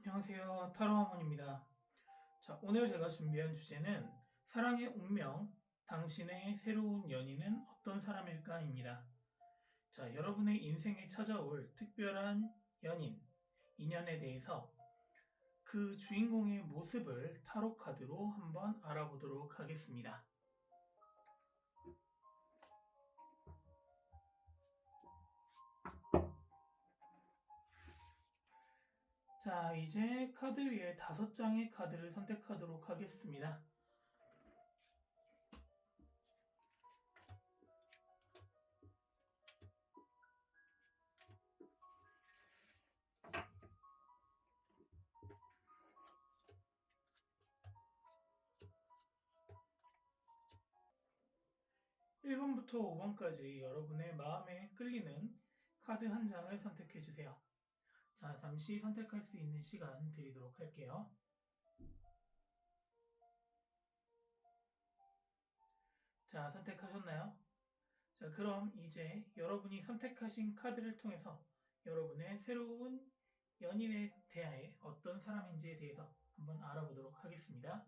안녕하세요. 타로어머니입니다. 자, 오늘 제가 준비한 주제는 사랑의 운명, 당신의 새로운 연인은 어떤 사람일까입니다. 자, 여러분의 인생에 찾아올 특별한 연인, 인연에 대해서 그 주인공의 모습을 타로 카드로 한번 알아보도록 하겠습니다. 자, 이제 카드 위에 5장의 카드를 선택하도록 하겠습니다. (1번부터) (5번까지) 여러분의 마음에 끌리는 카드 한 장을 선택해 주세요. 자, 잠시 선택할 수 있는 시간 드리도록 할게요. 자, 선택하셨나요? 자, 그럼 이제 여러분이 선택하신 카드를 통해서 여러분의 새로운 연인에 대해 어떤 사람인지에 대해서 한번 알아보도록 하겠습니다.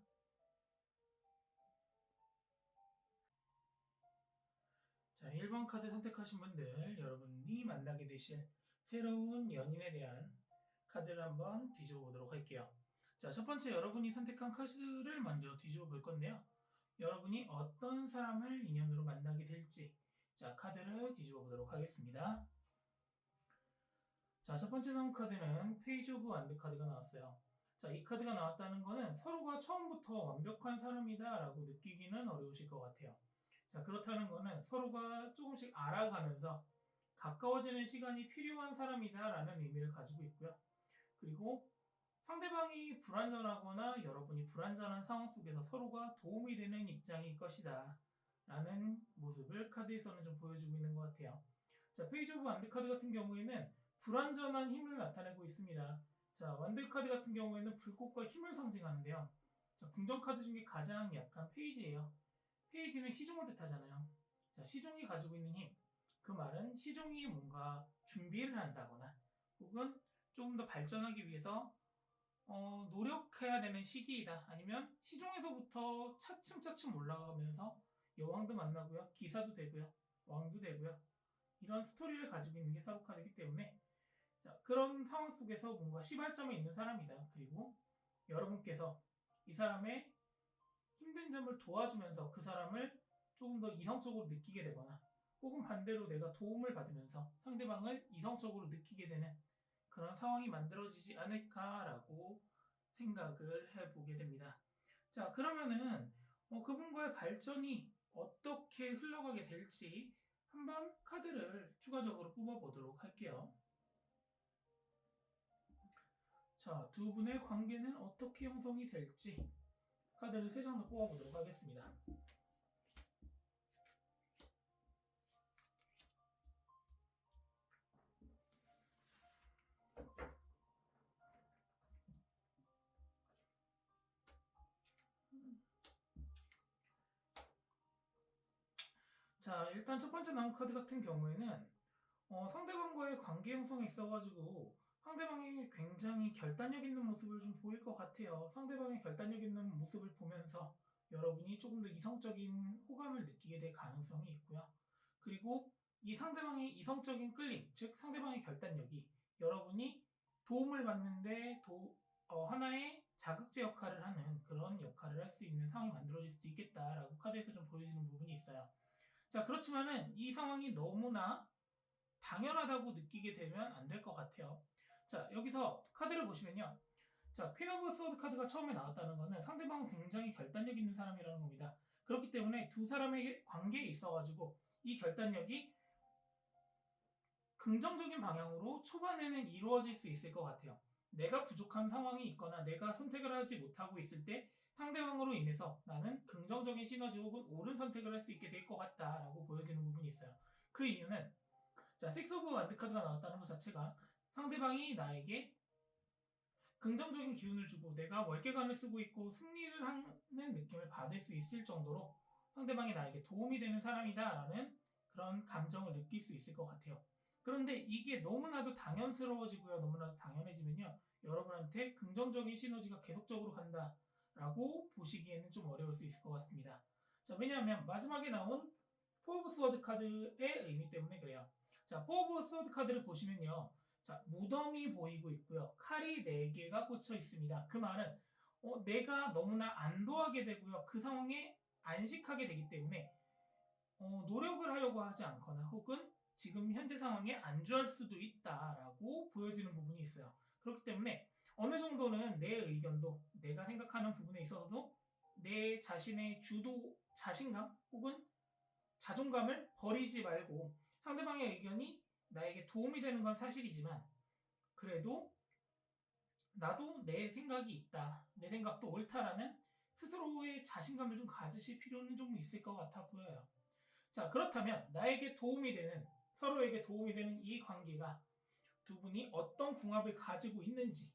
자, 1번 카드 선택하신 분들, 여러분이 만나게 되실 새로운 연인에 대한 카드를 한번 뒤집어 보도록 할게요. 자, 첫 번째 여러분이 선택한 카드를 먼저 뒤집어 볼 건데요. 여러분이 어떤 사람을 인연으로 만나게 될지, 자, 카드를 뒤집어 보도록 하겠습니다. 자, 첫 번째 나온 카드는 페이지 오브 완드 카드가 나왔어요. 자, 이 카드가 나왔다는 거는 서로가 처음부터 완벽한 사람이다 라고 느끼기는 어려우실 것 같아요. 자, 그렇다는 거는 서로가 조금씩 알아가면서 가까워지는 시간이 필요한 사람이다 라는 의미를 가지고 있고요. 그리고 상대방이 불완전하거나 여러분이 불완전한 상황 속에서 서로가 도움이 되는 입장일 것이다 라는 모습을 카드에서는 좀 보여주고 있는 것 같아요. 자, 페이지 오브 완드 카드 같은 경우에는 불완전한 힘을 나타내고 있습니다. 자, 완드 카드 같은 경우에는 불꽃과 힘을 상징하는데요. 자, 궁전 카드 중에 가장 약한 페이지예요. 페이지는 시종을 뜻하잖아요. 자, 시종이 가지고 있는 힘. 그 말은 시종이 뭔가 준비를 한다거나 혹은 조금 더 발전하기 위해서 노력해야 되는 시기이다. 아니면 시종에서부터 차츰차츰 올라가면서 여왕도 만나고요. 기사도 되고요. 왕도 되고요. 이런 스토리를 가지고 있는 게 타로 카드이기 때문에 자, 그런 상황 속에서 뭔가 시발점에 있는 사람이다. 그리고 여러분께서 이 사람의 힘든 점을 도와주면서 그 사람을 조금 더 이성적으로 느끼게 되거나 혹은 반대로 내가 도움을 받으면서 상대방을 이성적으로 느끼게 되는 그런 상황이 만들어지지 않을까라고 생각을 해보게 됩니다. 자, 그러면은 그분과의 발전이 어떻게 흘러가게 될지 한번 카드를 추가적으로 뽑아보도록 할게요. 자, 두 분의 관계는 어떻게 형성이 될지 카드를 3장 더 뽑아보도록 하겠습니다. 자, 일단 첫 번째 나온 카드 같은 경우에는 상대방과의 관계 형성에 있어가지고 상대방이 굉장히 결단력 있는 모습을 좀 보일 것 같아요. 상대방의 결단력 있는 모습을 보면서 여러분이 조금 더 이성적인 호감을 느끼게 될 가능성이 있고요. 그리고 이 상대방의 이성적인 끌림, 즉 상대방의 결단력이 여러분이 도움을 받는데 하나의 자극제 역할을 하는 그런 역할을 할 수 있는 상황이 만들어질 수도 있겠다라고 카드에서 좀 보여지는 부분이 있어요. 자, 그렇지만은 이 상황이 너무나 당연하다고 느끼게 되면 안 될 것 같아요. 자, 여기서 카드를 보시면요. 자, 퀸 오브 소드 카드가 처음에 나왔다는 것은 상대방은 굉장히 결단력 있는 사람이라는 겁니다. 그렇기 때문에 두 사람의 관계에 있어가지고 이 결단력이 긍정적인 방향으로 초반에는 이루어질 수 있을 것 같아요. 내가 부족한 상황이 있거나 내가 선택을 하지 못하고 있을 때 상대방으로 인해서 나는 긍정적인 시너지 혹은 옳은 선택을 할 수 있게 될 것 같다라고 보여지는 부분이 있어요. 그 이유는 자, 6 오브 완드 카드가 나왔다는 것 자체가 상대방이 나에게 긍정적인 기운을 주고 내가 월계관을 쓰고 있고 승리를 하는 느낌을 받을 수 있을 정도로 상대방이 나에게 도움이 되는 사람이다라는 그런 감정을 느낄 수 있을 것 같아요. 그런데 이게 너무나도 당연스러워지고요. 너무나도 당연해지면요. 여러분한테 긍정적인 시너지가 계속적으로 간다라고 보시기에는 좀 어려울 수 있을 것 같습니다. 자, 왜냐하면 마지막에 나온 포 오브 스워드 카드의 의미 때문에 그래요. 자, 포 오브 스워드 카드를 보시면요. 자, 무덤이 보이고 있고요. 칼이 4개가 꽂혀 있습니다. 그 말은 내가 너무나 안도하게 되고요. 그 상황에 안식하게 되기 때문에 노력을 하려고 하지 않거나 혹은 지금 현재 상황에 안주할 수도 있다라고 보여지는 부분이 있어요. 그렇기 때문에 어느 정도는 내 의견도 내가 생각하는 부분에 있어서도 내 자신의 주도 자신감 혹은 자존감을 버리지 말고 상대방의 의견이 나에게 도움이 되는 건 사실이지만 그래도 나도 내 생각이 있다. 내 생각도 옳다라는 스스로의 자신감을 좀 가지실 필요는 좀 있을 것 같아 보여요. 자, 그렇다면 나에게 도움이 되는, 서로에게 도움이 되는 이 관계가 두 분이 어떤 궁합을 가지고 있는지,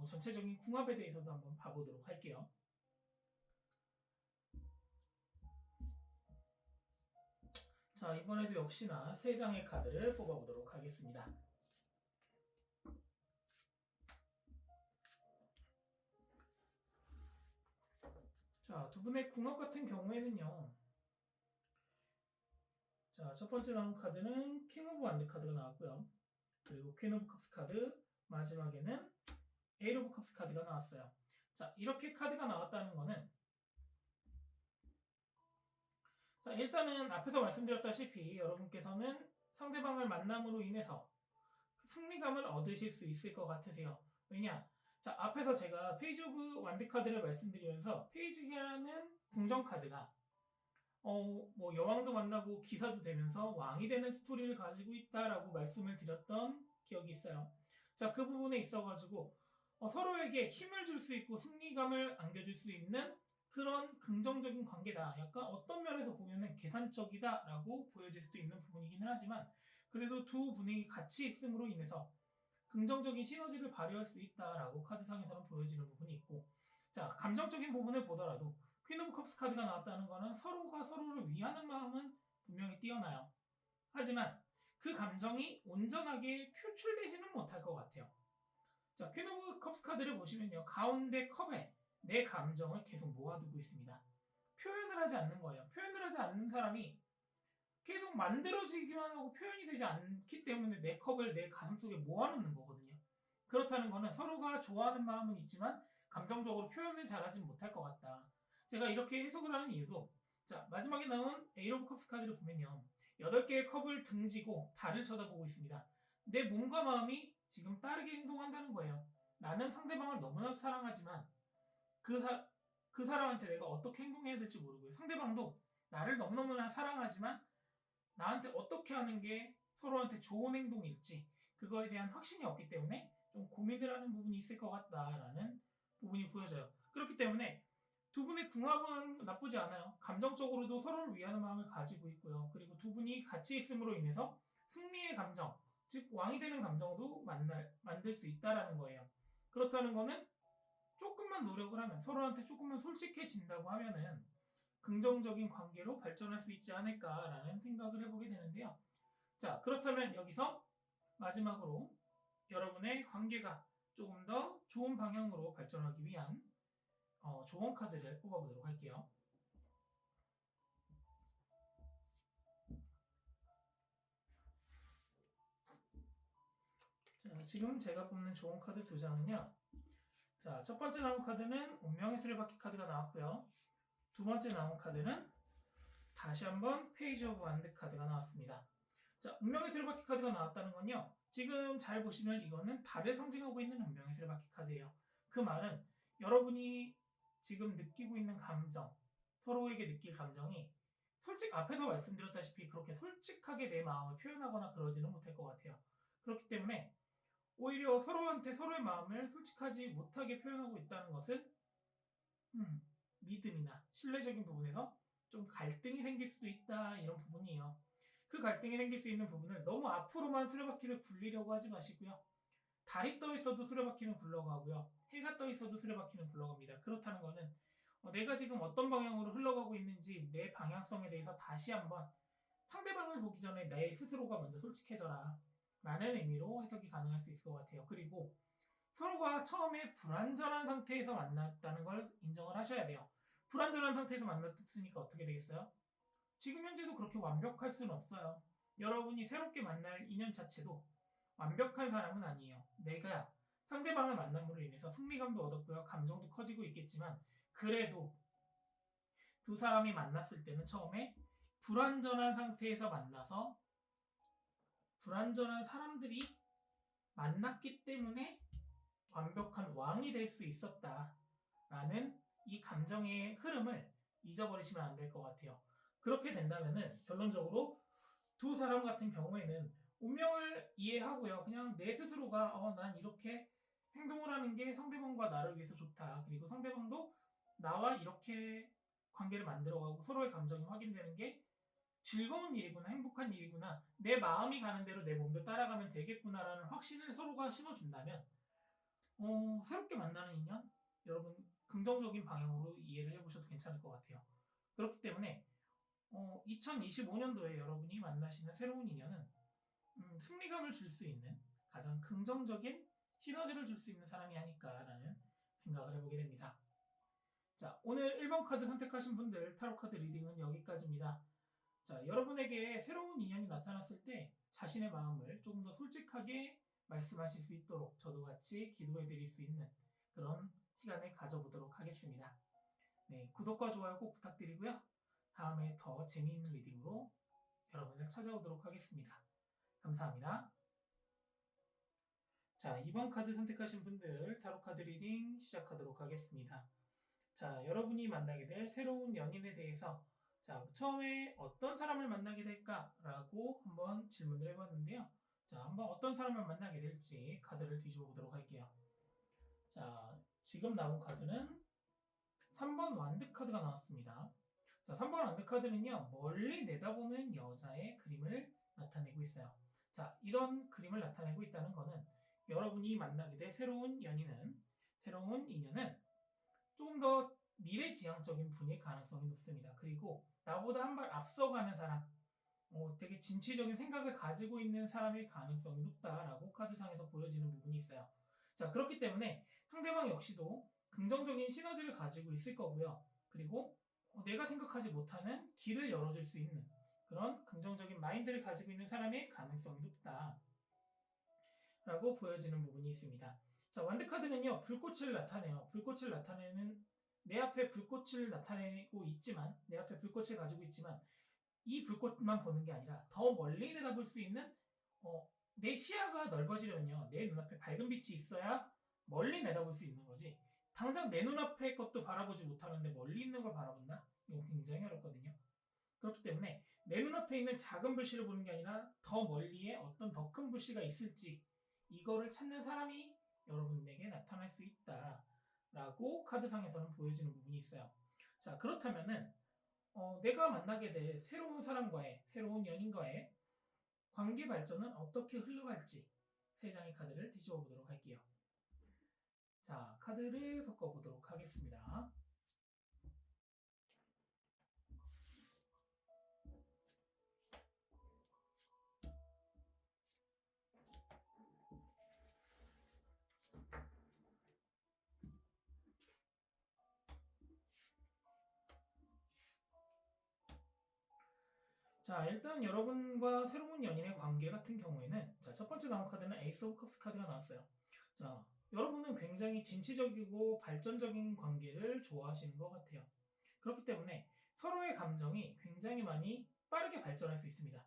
전체적인 궁합에 대해서도 한번 봐보도록 할게요. 자, 이번에도 역시나 3장의 카드를 뽑아보도록 하겠습니다. 자, 두 분의 궁합 같은 경우에는요. 자, 첫 번째 나온 카드는 킹 오브 완드 카드가 나왔고요. 그리고 퀸 오브 컵스 카드, 마지막에는 에이스 오브 컵스 카드가 나왔어요. 자, 이렇게 카드가 나왔다는 거는 자, 일단은 앞에서 말씀드렸다시피 여러분께서는 상대방을 만남으로 인해서 승리감을 얻으실 수 있을 것 같으세요. 왜냐? 자, 앞에서 제가 페이지 오브 완드 카드를 말씀드리면서 페이지라는 궁정 카드가 여왕도 만나고 기사도 되면서 왕이 되는 스토리를 가지고 있다라고 말씀을 드렸던 기억이 있어요. 자, 그 부분에 있어가지고 서로에게 힘을 줄 수 있고 승리감을 안겨줄 수 있는 그런 긍정적인 관계다. 약간 어떤 면에서 보면은 계산적이다라고 보여질 수도 있는 부분이기는 하지만 그래도 두 분이 같이 있음으로 인해서 긍정적인 시너지를 발휘할 수 있다라고 카드상에서는 보여지는 부분이 있고 자, 감정적인 부분을 보더라도 퀸 오브 컵스 카드가 나왔다는 것은 서로가 서로를 위하는 마음은 분명히 뛰어나요. 하지만 그 감정이 온전하게 표출되지는 못할 것 같아요. 자, 퀸 오브 컵스 카드를 보시면요. 가운데 컵에 내 감정을 계속 모아두고 있습니다. 표현을 하지 않는 거예요. 표현을 하지 않는 사람이 계속 만들어지기만 하고 표현이 되지 않기 때문에 내 컵을 내 가슴속에 모아놓는 거거든요. 그렇다는 거는 서로가 좋아하는 마음은 있지만 감정적으로 표현을 잘하지 못할 것 같다. 제가 이렇게 해석을 하는 이유도 자, 마지막에 나온 에이스 오브 컵스 카드를 보면요. 8개의 컵을 등지고 달을 쳐다보고 있습니다. 내 몸과 마음이 지금 빠르게 행동한다는 거예요. 나는 상대방을 너무나도 사랑하지만 그 사람한테 내가 어떻게 행동해야 될지 모르고요. 상대방도 나를 너무너무나 사랑하지만 나한테 어떻게 하는 게 서로한테 좋은 행동일지 그거에 대한 확신이 없기 때문에 좀 고민을 하는 부분이 있을 것 같다라는 부분이 보여져요. 그렇기 때문에 두 분의 궁합은 나쁘지 않아요. 감정적으로도 서로를 위하는 마음을 가지고 있고요. 그리고 두 분이 같이 있음으로 인해서 승리의 감정, 즉 왕이 되는 감정도 만들 수 있다라는 거예요. 그렇다는 거는 조금만 노력을 하면 서로한테 조금만 솔직해진다고 하면은 긍정적인 관계로 발전할 수 있지 않을까라는 생각을 해보게 되는데요. 자, 그렇다면 여기서 마지막으로 여러분의 관계가 조금 더 좋은 방향으로 발전하기 위한 조언 카드를 뽑아보도록 할게요. 자, 지금 제가 뽑는 조언 카드 2장은요. 자, 첫 번째 나온 카드는 운명의 수레바퀴 카드가 나왔고요. 두 번째 나온 카드는 다시 한번 페이지 오브 완드 카드가 나왔습니다. 자, 운명의 수레바퀴 카드가 나왔다는 건요. 지금 잘 보시면 이거는 달을 상징하고 있는 운명의 수레바퀴 카드예요. 그 말은 여러분이 지금 느끼고 있는 감정, 서로에게 느낄 감정이 앞에서 말씀드렸다시피 그렇게 솔직하게 내 마음을 표현하거나 그러지는 못할 것 같아요. 그렇기 때문에 오히려 서로한테 서로의 마음을 솔직하지 못하게 표현하고 있다는 것은 믿음이나 신뢰적인 부분에서 좀 갈등이 생길 수도 있다 이런 부분이에요. 그 갈등이 생길 수 있는 부분을 너무 앞으로만 수레바퀴를 굴리려고 하지 마시고요. 달이 떠 있어도 수레바퀴는 굴러가고요. 해가 떠 있어도 수레바퀴는 굴러갑니다. 그렇다는 거는 내가 지금 어떤 방향으로 흘러가고 있는지 내 방향성에 대해서 다시 한번 상대방을 보기 전에 내 스스로가 먼저 솔직해져라. 라는 의미로 해석이 가능할 수 있을 것 같아요. 그리고 서로가 처음에 불완전한 상태에서 만났다는 걸 인정을 하셔야 돼요. 불완전한 상태에서 만났으니까 어떻게 되겠어요? 지금 현재도 그렇게 완벽할 수는 없어요. 여러분이 새롭게 만날 인연 자체도 완벽한 사람은 아니에요. 내가 상대방을 만남으로 인해서 승리감도 얻었고요. 감정도 커지고 있겠지만 그래도 두 사람이 만났을 때는 처음에 불완전한 상태에서 만나서 불완전한 사람들이 만났기 때문에 완벽한 왕이 될 수 있었다라는 이 감정의 흐름을 잊어버리시면 안 될 것 같아요. 그렇게 된다면은 결론적으로 두 사람 같은 경우에는 운명을 이해하고요. 그냥 내 스스로가 난 이렇게 행동을 하는 게 상대방과 나를 위해서 좋다. 그리고 상대방도 나와 이렇게 관계를 만들어가고 서로의 감정이 확인되는 게 즐거운 일이구나, 행복한 일이구나, 내 마음이 가는 대로 내 몸도 따라가면 되겠구나라는 확신을 서로가 심어준다면 새롭게 만나는 인연, 여러분 긍정적인 방향으로 이해를 해보셔도 괜찮을 것 같아요. 그렇기 때문에 2025년도에 여러분이 만나시는 새로운 인연은 승리감을 줄 수 있는 가장 긍정적인 시너지를 줄 수 있는 사람이 아닐까라는 생각을 해보게 됩니다. 자, 오늘 1번 카드 선택하신 분들 타로 카드 리딩은 여기까지입니다. 자, 여러분에게 새로운 인연이 나타났을 때 자신의 마음을 조금 더 솔직하게 말씀하실 수 있도록 저도 같이 기도해 드릴 수 있는 그런 시간을 가져보도록 하겠습니다. 네, 구독과 좋아요 꼭 부탁드리고요. 다음에 더 재미있는 리딩으로 여러분을 찾아오도록 하겠습니다. 감사합니다. 자, 2번 카드 선택하신 분들 타로 카드 리딩 시작하도록 하겠습니다. 자, 여러분이 만나게 될 새로운 연인에 대해서 처음에 어떤 사람을 만나게 될까라고 한번 질문을 해봤는데요. 자, 한번 어떤 사람을 만나게 될지 카드를 뒤집어 보도록 할게요. 자, 지금 나온 카드는 3번 완드 카드가 나왔습니다. 자, 3번 완드 카드는요, 멀리 내다보는 여자의 그림을 나타내고 있어요. 자, 이런 그림을 나타내고 있다는 거는 여러분이 만나게 될 새로운 인연은 조금 더 미래지향적인 분일 가능성이 높습니다. 그리고 나보다 한 발 앞서가는 사람, 되게 진취적인 생각을 가지고 있는 사람일 가능성이 높다라고 카드상에서 보여지는 부분이 있어요. 자, 그렇기 때문에 상대방 역시도 긍정적인 시너지를 가지고 있을 거고요. 그리고 내가 생각하지 못하는 길을 열어줄 수 있는 그런 긍정적인 마인드를 가지고 있는 사람의 가능성이 높다 라고 보여지는 부분이 있습니다. 자, 완드카드는요, 불꽃을 나타내요. 불꽃을 나타내는, 내 앞에 불꽃을 나타내고 있지만, 내 앞에 불꽃을 가지고 있지만, 이 불꽃만 보는 게 아니라 더 멀리 내다볼 수 있는 내 시야가 넓어지려면요, 내 눈앞에 밝은 빛이 있어야 멀리 내다볼 수 있는 거지. 당장 내 눈앞의 것도 바라보지 못하는데 멀리 있는 걸 바라본다? 이거 굉장히 어렵거든요. 그렇기 때문에 내 눈앞에 있는 작은 불씨를 보는 게 아니라 더 멀리에 어떤 더 큰 불씨가 있을지 이거를 찾는 사람이 여러분에게 나타날 수 있다라고 카드상에서는 보여지는 부분이 있어요. 자, 그렇다면은 내가 만나게 될 새로운 사람과의, 새로운 연인과의 관계 발전은 어떻게 흘러갈지 세 장의 카드를 뒤집어 보도록 할게요. 자, 카드를 섞어 보도록 하겠습니다. 자, 일단 여러분과 새로운 연인의 관계 같은 경우에는 첫 번째 나온 카드는 에이스 오브 컵스 카드가 나왔어요. 자, 여러분은 굉장히 진취적이고 발전적인 관계를 좋아하시는 것 같아요. 그렇기 때문에 서로의 감정이 굉장히 많이 빠르게 발전할 수 있습니다.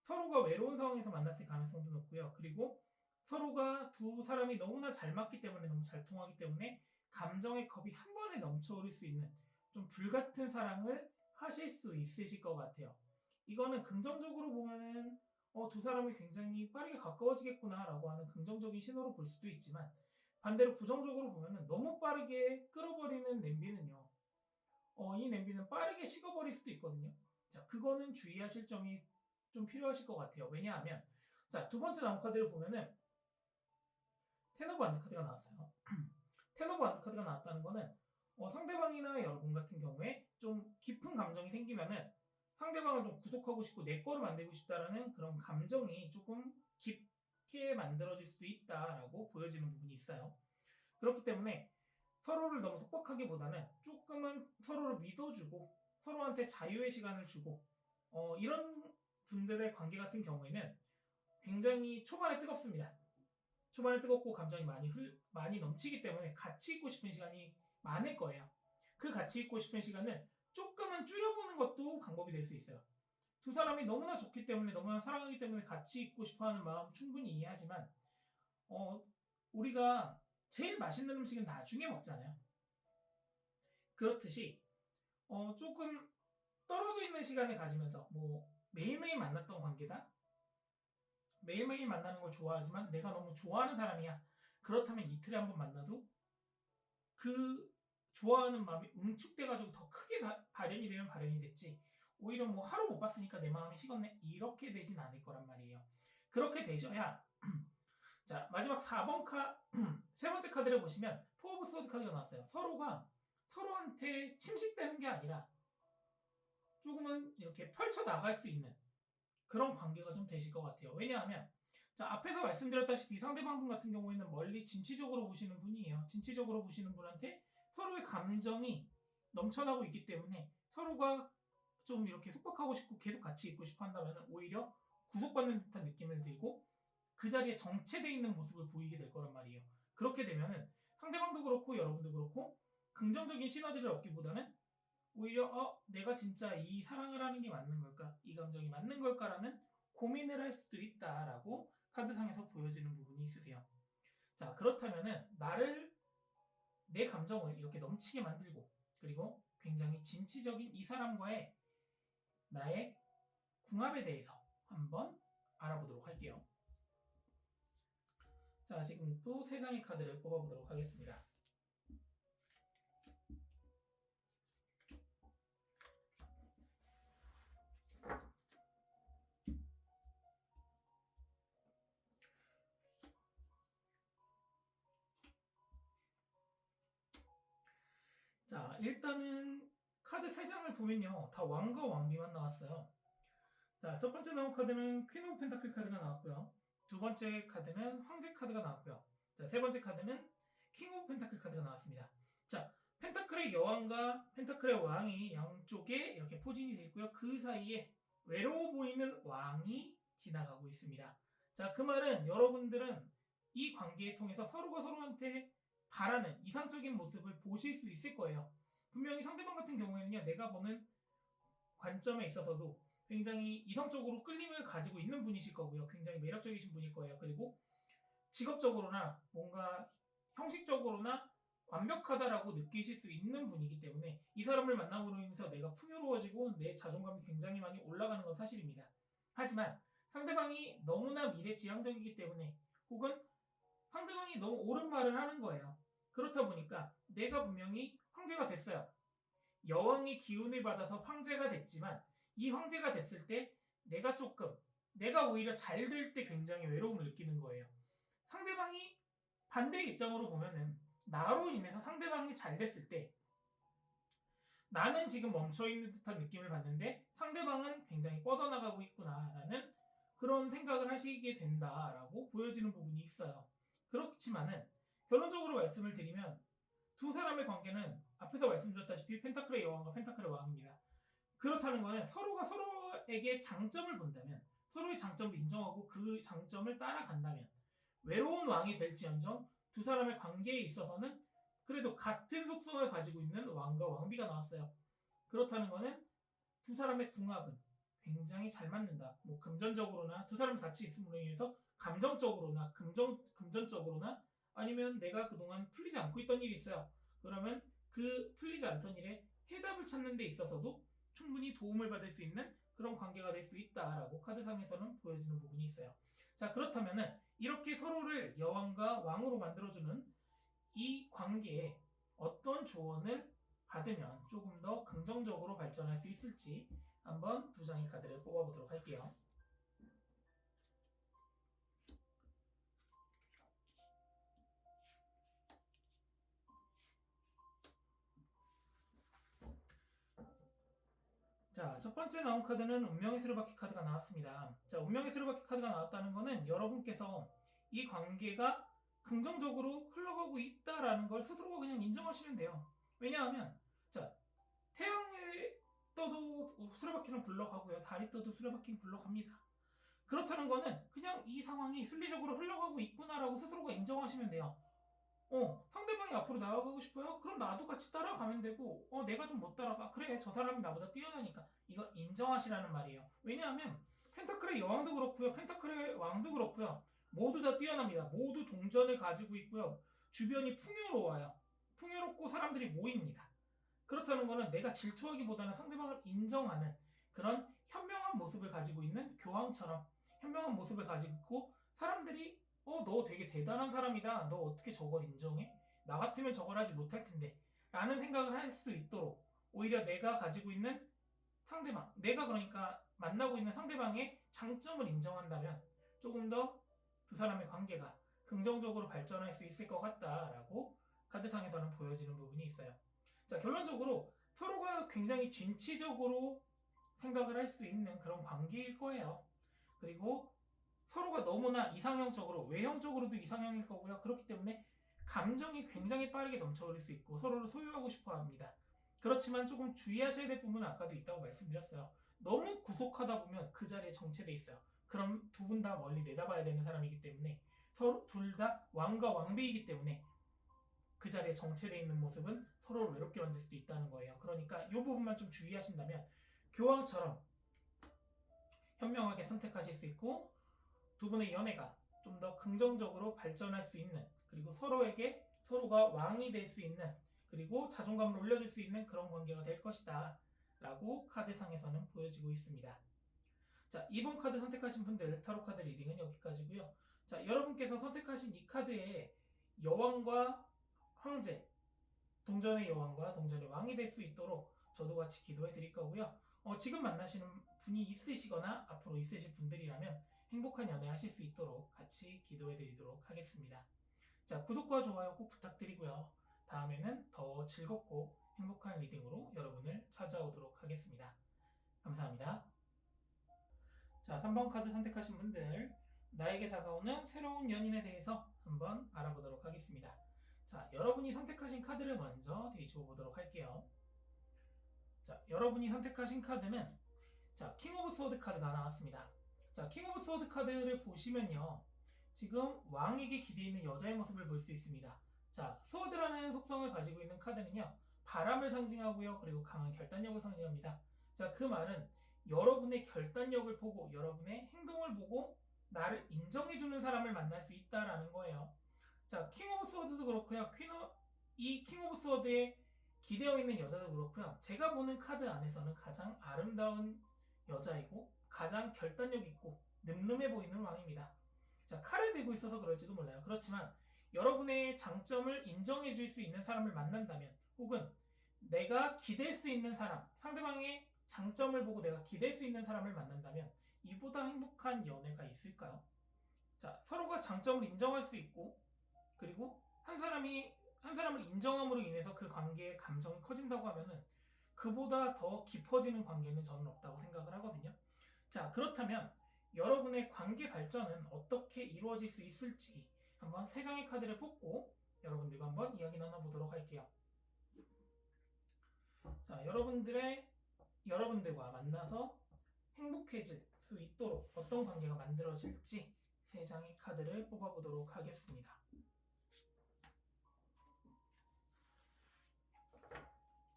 서로가 외로운 상황에서 만났을 가능성도 높고요. 그리고 서로가 두 사람이 너무나 잘 맞기 때문에, 너무 잘 통하기 때문에 감정의 컵이 한 번에 넘쳐오를 수 있는 좀 불같은 사랑을 하실 수 있으실 것 같아요. 이거는 긍정적으로 보면은 두 사람이 굉장히 빠르게 가까워지겠구나라고 하는 긍정적인 신호로 볼 수도 있지만, 반대로 부정적으로 보면은 너무 빠르게 끓어버리는 냄비는요, 이 냄비는 빠르게 식어버릴 수도 있거든요. 자, 그거는 주의하실 점이 좀 필요하실 것 같아요. 왜냐하면 자, 두 번째 나온 카드를 보면은 텐 오브 완드 카드가 나왔어요. 텐 오브 완드 카드가 나왔다는 거는 상대방이나 여러분 같은 경우에 좀 깊은 감정이 생기면은 상대방을 좀 구속하고 싶고 내 거로 만들고 싶다라는 그런 감정이 조금 좋게 만들어질 수 있다라고 보여지는 부분이 있어요. 그렇기 때문에 서로를 너무 속박하기보다는 조금은 서로를 믿어주고 서로한테 자유의 시간을 주고 이런 분들의 관계 같은 경우에는 굉장히 초반에 뜨겁습니다. 초반에 뜨겁고 감정이 많이 넘치기 때문에 같이 있고 싶은 시간이 많을 거예요. 그 같이 있고 싶은 시간을 조금은 줄여보는 것도 방법이 될 수 있어요. 두 사람이 너무나 좋기 때문에 너무나 사랑하기 때문에 같이 있고 싶어하는 마음 충분히 이해하지만 우리가 제일 맛있는 음식은 나중에 먹잖아요. 그렇듯이 조금 떨어져 있는 시간을 가지면서 매일매일 만났던 관계다. 매일매일 만나는 걸 좋아하지만 내가 너무 좋아하는 사람이야. 그렇다면 이틀에 한 번 만나도 그 좋아하는 마음이 응축돼가지고 더 크게 발현이 되면 발현이 됐지. 오히려 하루 못 봤으니까 내 마음이 식었네. 이렇게 되진 않을 거란 말이에요. 그렇게 되셔야 자, 마지막 4번 세 번째 카드를 보시면 포 오브 소드 카드가 나왔어요. 서로가 서로한테 침식되는 게 아니라 조금은 이렇게 펼쳐 나갈 수 있는 그런 관계가 좀 되실 것 같아요. 왜냐하면 자, 앞에서 말씀드렸다시피 상대방 분 같은 경우에는 멀리 진취적으로 보시는 분이에요. 진취적으로 보시는 분한테 서로의 감정이 넘쳐나고 있기 때문에 서로가 좀 이렇게 속박하고 싶고 계속 같이 있고 싶어 한다면 오히려 구속받는 듯한 느낌을 들고 그 자리에 정체되어 있는 모습을 보이게 될 거란 말이에요. 그렇게 되면은 상대방도 그렇고 여러분도 그렇고 긍정적인 시너지를 얻기보다는 오히려 내가 진짜 이 사랑을 하는 게 맞는 걸까? 이 감정이 맞는 걸까라는 고민을 할 수도 있다라고 카드상에서 보여지는 부분이 있으세요. 자, 그렇다면은 내 감정을 이렇게 넘치게 만들고 그리고 굉장히 진취적인 이 사람과의 나의 궁합에 대해서 한번 알아보도록 할게요. 자, 지금 또 3장의 카드를 뽑아보도록 하겠습니다. 자, 일단은 카드 3장을 보면요. 다 왕과 왕비만 나왔어요. 자, 첫 번째 나온 카드는 퀸 오브 펜타클 카드가 나왔고요. 두 번째 카드는 황제 카드가 나왔고요. 자, 세 번째 카드는 킹 오브 펜타클 카드가 나왔습니다. 자, 펜타클의 여왕과 펜타클의 왕이 양쪽에 이렇게 포진이 되어 있고요. 그 사이에 외로워 보이는 왕이 지나가고 있습니다. 자, 그 말은 여러분들은 이 관계를 통해서 서로가 서로한테 바라는 이상적인 모습을 보실 수 있을 거예요. 분명히 상대방 같은 경우에는요, 내가 보는 관점에 있어서도 굉장히 이성적으로 끌림을 가지고 있는 분이실 거고요. 굉장히 매력적이신 분일 거예요. 그리고 직업적으로나 뭔가 형식적으로나 완벽하다라고 느끼실 수 있는 분이기 때문에 이 사람을 만남으로 인해서 내가 풍요로워지고 내 자존감이 굉장히 많이 올라가는 건 사실입니다. 하지만 상대방이 너무나 미래지향적이기 때문에 혹은 상대방이 너무 옳은 말을 하는 거예요. 그렇다 보니까 내가 분명히 황제가 됐어요. 여왕의 기운을 받아서 황제가 됐지만 이 황제가 됐을 때 내가 오히려 잘 될 때 굉장히 외로움을 느끼는 거예요. 상대방이 반대 입장으로 보면은 나로 인해서 상대방이 잘 됐을 때 나는 지금 멈춰있는 듯한 느낌을 받는데 상대방은 굉장히 뻗어나가고 있구나라는 그런 생각을 하시게 된다라고 보여지는 부분이 있어요. 그렇지만은 결론적으로 말씀을 드리면 두 사람의 관계는 앞에서 말씀드렸다시피 펜타클의 여왕과 펜타클의 왕입니다. 그렇다는 것은 서로가 서로에게 장점을 본다면 서로의 장점을 인정하고 그 장점을 따라간다면 외로운 왕이 될지언정 두 사람의 관계에 있어서는 그래도 같은 속성을 가지고 있는 왕과 왕비가 나왔어요. 그렇다는 것은 두 사람의 궁합은 굉장히 잘 맞는다. 금전적으로나 두 사람이 같이 있음으로 인해서 감정적으로나 금전적으로나 아니면 내가 그동안 풀리지 않고 있던 일이 있어요. 그러면 그 풀리지 않던 일에 해답을 찾는 데 있어서도 충분히 도움을 받을 수 있는 그런 관계가 될 수 있다라고 카드상에서는 보여지는 부분이 있어요. 자, 그렇다면은 이렇게 서로를 여왕과 왕으로 만들어주는 이 관계에 어떤 조언을 받으면 조금 더 긍정적으로 발전할 수 있을지 한번 두 장의 카드를 뽑아보도록 할게요. 자, 첫 번째 나온 카드는 운명의 수레바퀴 카드가 나왔습니다. 자, 운명의 수레바퀴 카드가 나왔다는 것은 여러분께서 이 관계가 긍정적으로 흘러가고 있다라는 걸 스스로가 그냥 인정하시면 돼요. 왜냐하면 자, 태양에 떠도 수레바퀴는 굴러가고요. 달이 떠도 수레바퀴는 굴러갑니다. 그렇다는 거는 그냥 이 상황이 순리적으로 흘러가고 있구나라고 스스로가 인정하시면 돼요. 상대방이 앞으로 나아가고 싶어요? 그럼 나도 같이 따라가면 되고, 내가 좀 못 따라가. 그래, 저 사람이 나보다 뛰어나니까. 이거 인정하시라는 말이에요. 왜냐하면, 펜타클의 여왕도 그렇고요, 펜타클의 왕도 그렇고요. 모두 다 뛰어납니다. 모두 동전을 가지고 있고요. 주변이 풍요로워요. 풍요롭고 사람들이 모입니다. 그렇다는 거는 내가 질투하기보다는 상대방을 인정하는 그런 현명한 모습을 가지고 있는 교황처럼 현명한 모습을 가지고 있고 사람들이 너 되게 대단한 사람이다. 너 어떻게 저걸 인정해? 나 같으면 저걸 하지 못할 텐데. 라는 생각을 할 수 있도록 오히려 내가 가지고 있는 상대방, 내가 그러니까 만나고 있는 상대방의 장점을 인정한다면 조금 더 두 사람의 관계가 긍정적으로 발전할 수 있을 것 같다라고 카드상에서는 보여지는 부분이 있어요. 자, 결론적으로 서로가 굉장히 진취적으로 생각을 할 수 있는 그런 관계일 거예요. 그리고 서로가 너무나 이상형적으로, 외형적으로도 이상형일 거고요. 그렇기 때문에 감정이 굉장히 빠르게 넘쳐흐를 수 있고 서로를 소유하고 싶어 합니다. 그렇지만 조금 주의하셔야 될 부분은 아까도 있다고 말씀드렸어요. 너무 구속하다 보면 그 자리에 정체돼 있어요. 그럼 두 분 다 멀리 내다봐야 되는 사람이기 때문에 서로 둘 다 왕과 왕비이기 때문에 그 자리에 정체되어 있는 모습은 서로를 외롭게 만들 수도 있다는 거예요. 그러니까 이 부분만 좀 주의하신다면 교황처럼 현명하게 선택하실 수 있고 두 분의 연애가 좀 더 긍정적으로 발전할 수 있는 그리고 서로에게 서로가 왕이 될 수 있는 그리고 자존감을 올려줄 수 있는 그런 관계가 될 것이다 라고 카드상에서는 보여지고 있습니다. 자, 이번 카드 선택하신 분들 타로 카드 리딩은 여기까지고요. 자, 여러분께서 선택하신 이 카드에 여왕과 황제, 동전의 여왕과 동전의 왕이 될 수 있도록 저도 같이 기도해 드릴 거고요. 지금 만나시는 분이 있으시거나 앞으로 있으실 분들이라면 행복한 연애 하실 수 있도록 같이 기도해 드리도록 하겠습니다. 자, 구독과 좋아요 꼭 부탁드리고요. 다음에는 더 즐겁고 행복한 리딩으로 여러분을 찾아오도록 하겠습니다. 감사합니다. 자, 3번 카드 선택하신 분들, 나에게 다가오는 새로운 연인에 대해서 한번 알아보도록 하겠습니다. 자, 여러분이 선택하신 카드를 먼저 뒤집어 보도록 할게요. 자, 여러분이 선택하신 카드는 자, 킹 오브 스워드 카드가 나왔습니다. 자, 킹 오브 스워드 카드를 보시면요. 지금 왕에게 기대 있는 여자의 모습을 볼 수 있습니다. 자, 스워드라는 속성을 가지고 있는 카드는요. 바람을 상징하고요. 그리고 강한 결단력을 상징합니다. 자, 그 말은 여러분의 결단력을 보고 여러분의 행동을 보고 나를 인정해주는 사람을 만날 수 있다라는 거예요. 자, 킹 오브 스워드도 그렇고요. 이 킹 오브 스워드에 기대어 있는 여자도 그렇고요. 제가 보는 카드 안에서는 가장 아름다운 여자이고 가장 결단력 있고 늠름해 보이는 왕입니다. 자, 칼을 들고 있어서 그럴지도 몰라요. 그렇지만 여러분의 장점을 인정해 줄 수 있는 사람을 만난다면 혹은 내가 기댈 수 있는 사람, 상대방의 장점을 보고 내가 기댈 수 있는 사람을 만난다면 이보다 행복한 연애가 있을까요? 자, 서로가 장점을 인정할 수 있고 그리고 한 사람을 인정함으로 인해서 그 관계의 감정이 커진다고 하면은 그보다 더 깊어지는 관계는 저는 없다고 생각을 하거든요. 자, 그렇다면 여러분의 관계 발전은 어떻게 이루어질 수 있을지 한번 세 장의 카드를 뽑고 여러분들과 한번 이야기 나눠보도록 할게요. 자, 여러분들과 만나서 행복해질 수 있도록 어떤 관계가 만들어질지 세 장의 카드를 뽑아보도록 하겠습니다.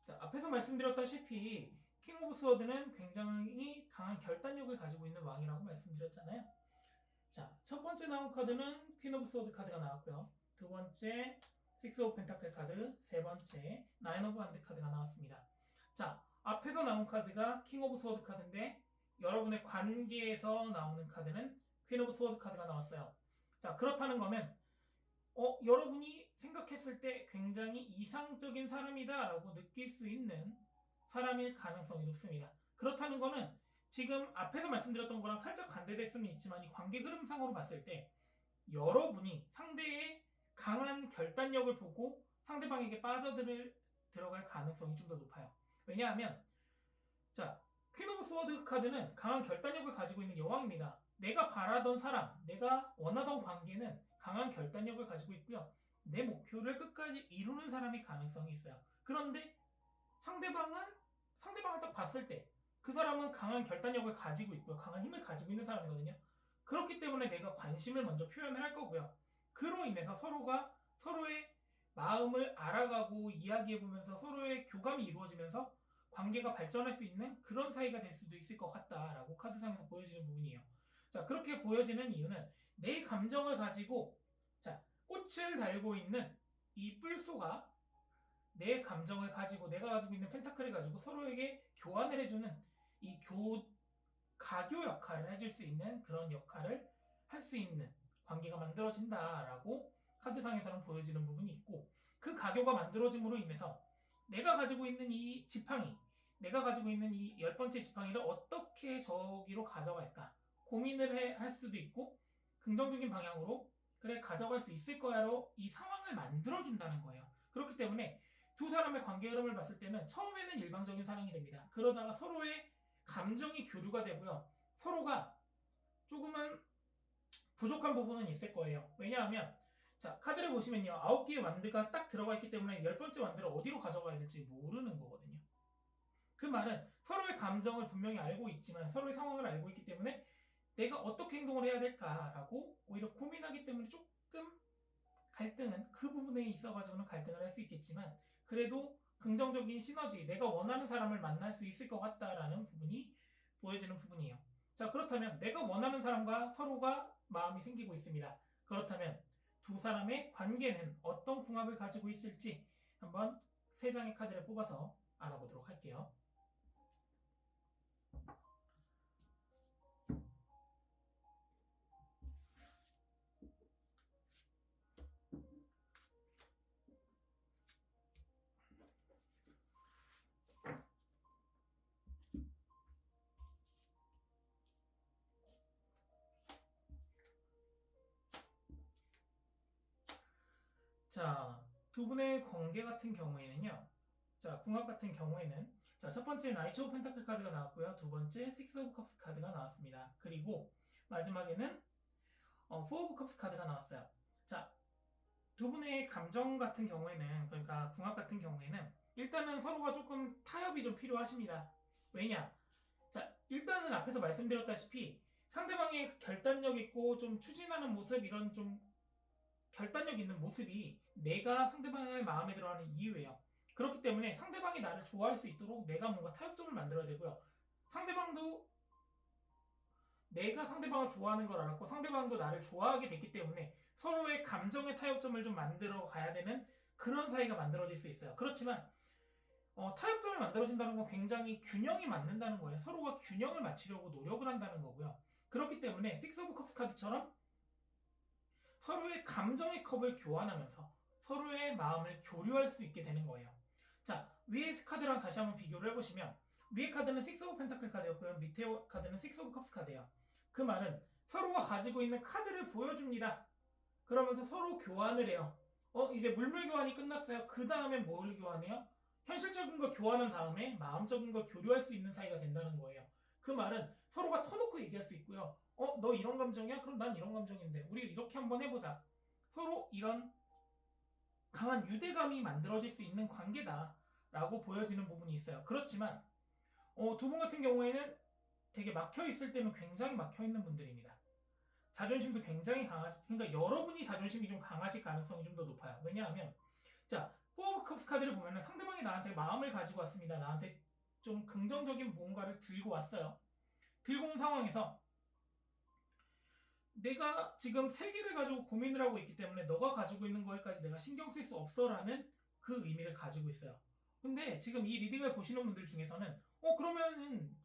자, 앞에서 말씀드렸다시피 킹 오브 스워드는 굉장히 강한 결단력을 가지고 있는 왕이라고 말씀드렸잖아요. 자, 첫 번째 나온 카드는 퀸 오브 스워드 카드가 나왔고요. 두 번째 식스 오브 펜타클 카드, 세 번째 나인 오브 한드 카드가 나왔습니다. 자, 앞에서 나온 카드가 킹 오브 스워드 카드인데 여러분의 관계에서 나오는 카드는 퀸 오브 스워드 카드가 나왔어요. 자, 그렇다는 거는 여러분이 생각했을 때 굉장히 이상적인 사람이다 라고 느낄 수 있는 사람일 가능성이 높습니다. 그렇다는 거는 지금 앞에서 말씀드렸던 거랑 살짝 반대될 수는 있지만 이 관계 흐름상으로 봤을 때 여러분이 상대의 강한 결단력을 보고 상대방에게 들어갈 가능성이 좀 더 높아요. 왜냐하면 자, 퀸 오브 스워드 카드는 강한 결단력을 가지고 있는 여왕입니다. 내가 바라던 사람, 내가 원하던 관계는 강한 결단력을 가지고 있고요. 내 목표를 끝까지 이루는 사람의 가능성이 있어요. 그런데 상대방을 딱 봤을 때 그 사람은 강한 결단력을 가지고 있고요. 강한 힘을 가지고 있는 사람이거든요. 그렇기 때문에 내가 관심을 먼저 표현을 할 거고요. 그로 인해서 서로가 서로의 마음을 알아가고 이야기해보면서 서로의 교감이 이루어지면서 관계가 발전할 수 있는 그런 사이가 될 수도 있을 것 같다라고 카드상에서 보여지는 부분이에요. 자, 그렇게 보여지는 이유는 내 감정을 가지고 꽃을 달고 있는 이 뿔소가 내 감정을 가지고 내가 가지고 있는 펜타클을 가지고 서로에게 교환을 해주는 이 가교 역할을 해줄 수 있는 그런 역할을 할 수 있는 관계가 만들어진다라고 카드상에서는 보여지는 부분이 있고, 그 가교가 만들어짐으로 인해서 내가 가지고 있는 이 지팡이, 내가 가지고 있는 이 10번째 지팡이를 어떻게 저기로 가져갈까 고민을 할 수도 있고, 긍정적인 방향으로 그래 가져갈 수 있을 거야로 이 상황을 만들어준다는 거예요. 그렇기 때문에 두 사람의 관계 흐름을 봤을 때는 처음에는 일방적인 사랑이 됩니다. 그러다가 서로의 감정이 교류가 되고요. 서로가 조금은 부족한 부분은 있을 거예요. 왜냐하면 카드를 보시면요. 9개의 완드가 딱 들어가 있기 때문에 10번째 완드를 어디로 가져가야 될지 모르는 거거든요. 그 말은 서로의 감정을 분명히 알고 있지만 서로의 상황을 알고 있기 때문에 내가 어떻게 행동을 해야 될까라고 오히려 고민하기 때문에 조금 갈등은 그 부분에 있어가지고는 갈등을 할 수 있겠지만, 그래도 긍정적인 시너지, 내가 원하는 사람을 만날 수 있을 것 같다라는 부분이 보여지는 부분이에요. 자, 그렇다면 내가 원하는 사람과 서로가 마음이 생기고 있습니다. 그렇다면 두 사람의 관계는 어떤 궁합을 가지고 있을지 한번 세 장의 카드를 뽑아서 알아보도록 할게요. 자, 두 분의 관계 같은 경우에는요. 자, 궁합 같은 경우에는 첫 번째 나이츠 오브 펜타클 카드가 나왔고요. 두 번째 식스 오브 컵스 카드가 나왔습니다. 그리고 마지막에는 포 오브 컵스 카드가 나왔어요. 자, 두 분의 감정 같은 경우에는, 그러니까 궁합 같은 경우에는 일단은 서로가 조금 타협이 좀 필요하십니다. 왜냐? 자, 일단은 앞에서 말씀드렸다시피 상대방의 결단력 있고 좀 추진하는 모습, 이런 좀 결단력 있는 모습이 내가 상대방의 마음에 들어하는 이유예요. 그렇기 때문에 상대방이 나를 좋아할 수 있도록 내가 뭔가 타협점을 만들어야 되고요. 상대방도 내가 상대방을 좋아하는 걸 알았고 상대방도 나를 좋아하게 됐기 때문에 서로의 감정의 타협점을 좀 만들어 가야 되는 그런 사이가 만들어질 수 있어요. 그렇지만 타협점을 만들어진다는 건 굉장히 균형이 맞는다는 거예요. 서로가 균형을 맞추려고 노력을 한다는 거고요. 그렇기 때문에 식스 오브 컵스 카드처럼 서로의 감정의 컵을 교환하면서 서로의 마음을 교류할 수 있게 되는 거예요. 자, 위에 카드랑 다시 한번 비교를 해보시면 위에 카드는 식스 오브 펜타클 카드였고요. 밑에 카드는 식스 오브 컵스 카드예요. 그 말은 서로가 가지고 있는 카드를 보여줍니다. 그러면서 서로 교환을 해요. 이제 물물 교환이 끝났어요. 그 다음에 뭘 교환해요? 현실적인 걸 교환한 다음에 마음적인 걸 교류할 수 있는 사이가 된다는 거예요. 그 말은 서로가 터놓고 얘기할 수 있고요. 너 이런 감정이야? 그럼 난 이런 감정인데 우리 이렇게 한번 해보자. 서로 이런 강한 유대감이 만들어질 수 있는 관계다라고 보여지는 부분이 있어요. 그렇지만 두 분 같은 경우에는 되게 막혀있을 때는 굉장히 막혀있는 분들입니다. 자존심도 굉장히 그러니까 여러분이 자존심이 좀 강하실 가능성이 좀 더 높아요. 왜냐하면 포 오브 컵스 카드를 보면 상대방이 나한테 마음을 가지고 왔습니다. 나한테 좀 긍정적인 뭔가를 들고 왔어요. 들고 온 상황에서 내가 지금 세 개를 가지고 고민을 하고 있기 때문에 너가 가지고 있는 거에까지 내가 신경 쓸 수 없어라는 그 의미를 가지고 있어요. 근데 지금 이 리딩을 보시는 분들 중에서는 그러면은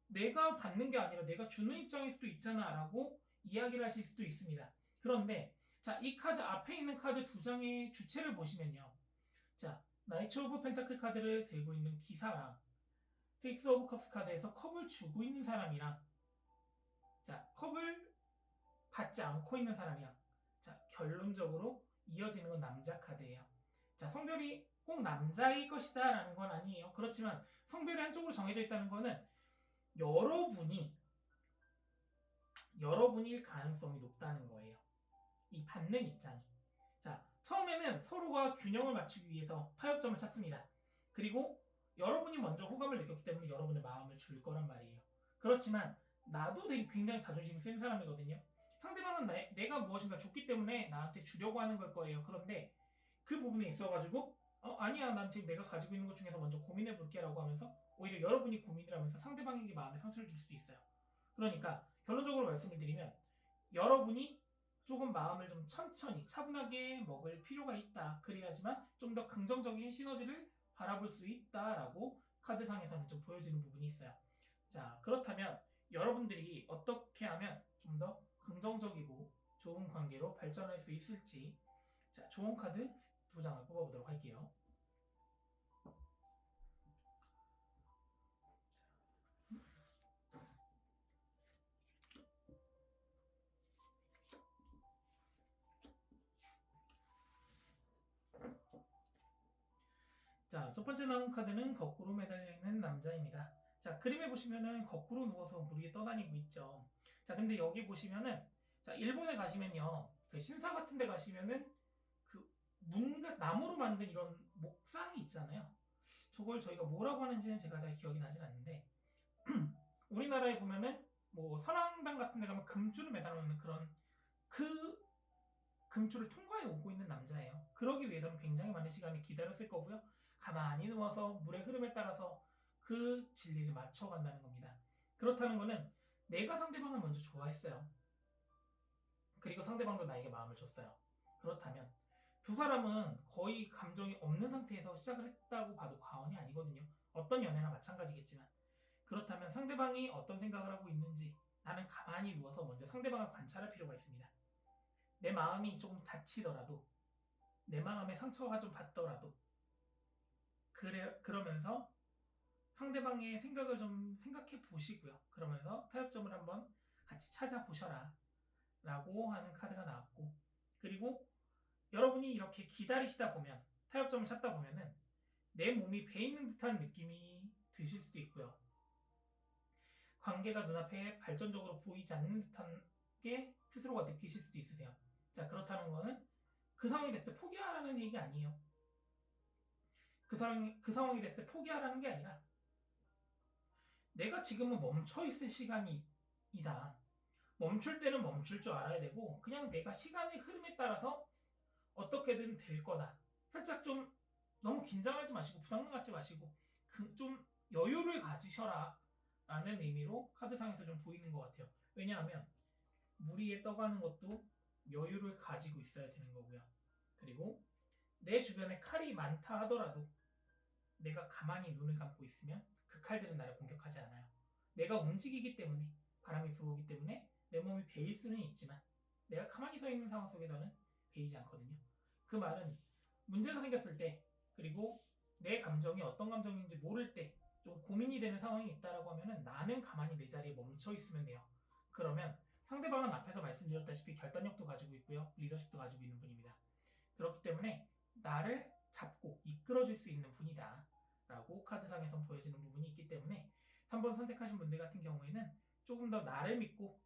내가 받는 게 아니라 내가 주는 입장일 수도 있잖아 라고 이야기를 하실 수도 있습니다. 그런데 이 카드 앞에 있는 카드 두 장의 주체를 보시면요. 나이츠 오브 펜타클 카드를 들고 있는 기사랑 식스 오브 컵스 카드에서 컵을 주고 있는 사람이랑 컵을 받지 않고 있는 사람이랑 결론적으로 이어지는 건 남자 카드예요. 성별이 꼭 남자일 것이다 라는 건 아니에요. 그렇지만 성별이 한쪽으로 정해져 있다는 거는 여러분일 가능성이 높다는 거예요. 이 받는 입장이. 자, 처음에는 서로가 균형을 맞추기 위해서 타협점을 찾습니다. 그리고 여러분이 먼저 호감을 느꼈기 때문에 여러분의 마음을 줄 거란 말이에요. 그렇지만 나도 되게 굉장히 자존심이 센 사람이거든요. 상대방은 내가 무엇인가 줬기 때문에 나한테 주려고 하는 걸 거예요. 그런데 그 부분에 있어가지고 아니야, 난 지금 내가 가지고 있는 것 중에서 먼저 고민해 볼게 라고 하면서 오히려 여러분이 고민을 하면서 상대방에게 마음에 상처를 줄 수도 있어요. 그러니까 결론적으로 말씀을 드리면 여러분이 조금 마음을 좀 천천히 차분하게 먹을 필요가 있다. 그래야지만 좀 더 긍정적인 시너지를 바라볼 수 있다라고 카드상에서는 좀 보여지는 부분이 있어요. 자, 그렇다면 여러분들이 어떻게 하면 좀 더 긍정적이고 좋은 관계로 발전할 수 있을지, 자, 좋은 카드 2장을 뽑아보도록 할게요. 자, 첫 번째 나온 카드는 거꾸로 매달려 있는 남자입니다. 자, 그림에 보시면은 거꾸로 누워서 물 위에 떠다니고 있죠. 자, 근데 여기 보시면은, 자, 일본에 가시면요, 그 신사 같은 데 가시면은 그 나무로 만든 이런 목상이 있잖아요. 저걸 저희가 뭐라고 하는지는 제가 잘 기억이 나진 않는데, 우리나라에 보면은 뭐 선앙당 같은 데 가면 금줄을 매달아 놓는 그런 그 금줄을 통과해 오고 있는 남자예요. 그러기 위해서는 굉장히 많은 시간을 기다렸을 거고요. 가만히 누워서 물의 흐름에 따라서 그 진리를 맞춰간다는 겁니다. 그렇다는 거는 내가 상대방을 먼저 좋아했어요. 그리고 상대방도 나에게 마음을 줬어요. 그렇다면 두 사람은 거의 감정이 없는 상태에서 시작을 했다고 봐도 과언이 아니거든요. 어떤 연애나 마찬가지겠지만. 그렇다면 상대방이 어떤 생각을 하고 있는지 나는 가만히 누워서 먼저 상대방을 관찰할 필요가 있습니다. 내 마음이 조금 다치더라도, 내 마음에 상처가 좀 받더라도, 그러면서 상대방의 생각을 좀 생각해 보시고요. 그러면서 타협점을 한번 같이 찾아보셔라 라고 하는 카드가 나왔고, 그리고 여러분이 이렇게 기다리시다 보면, 타협점을 찾다 보면은 내 몸이 베이는 듯한 느낌이 드실 수도 있고요. 관계가 눈앞에 발전적으로 보이지 않는 듯한 게 스스로가 느끼실 수도 있으세요. 자, 그렇다는 거는 그 상황이 됐을 때 포기하라는 얘기 아니에요. 그 상황이 됐을 때 포기하라는 게 아니라 내가 지금은 멈춰있을 시간이다. 멈출 때는 멈출 줄 알아야 되고 그냥 내가 시간의 흐름에 따라서 어떻게든 될 거다. 살짝 좀 너무 긴장하지 마시고 부담감 갖지 마시고 좀 여유를 가지셔라 라는 의미로 카드상에서 좀 보이는 것 같아요. 왜냐하면 물 위에 떠가는 것도 여유를 가지고 있어야 되는 거고요. 그리고 내 주변에 칼이 많다 하더라도 내가 가만히 눈을 감고 있으면 그 칼들은 나를 공격하지 않아요. 내가 움직이기 때문에, 바람이 불어오기 때문에 내 몸이 베일 수는 있지만 내가 가만히 서 있는 상황 속에서는 베이지 않거든요. 그 말은 문제가 생겼을 때, 그리고 내 감정이 어떤 감정인지 모를 때 좀 고민이 되는 상황이 있다라고 하면은 나는 가만히 내 자리에 멈춰 있으면 돼요. 그러면 상대방은 앞에서 말씀드렸다시피 결단력도 가지고 있고요. 리더십도 가지고 있는 분입니다. 그렇기 때문에 나를 잡고 이끌어줄 수 있는 분이다 라고 카드상에서 보여지는 부분이 있기 때문에 3번 선택하신 분들 같은 경우에는 조금 더 나를 믿고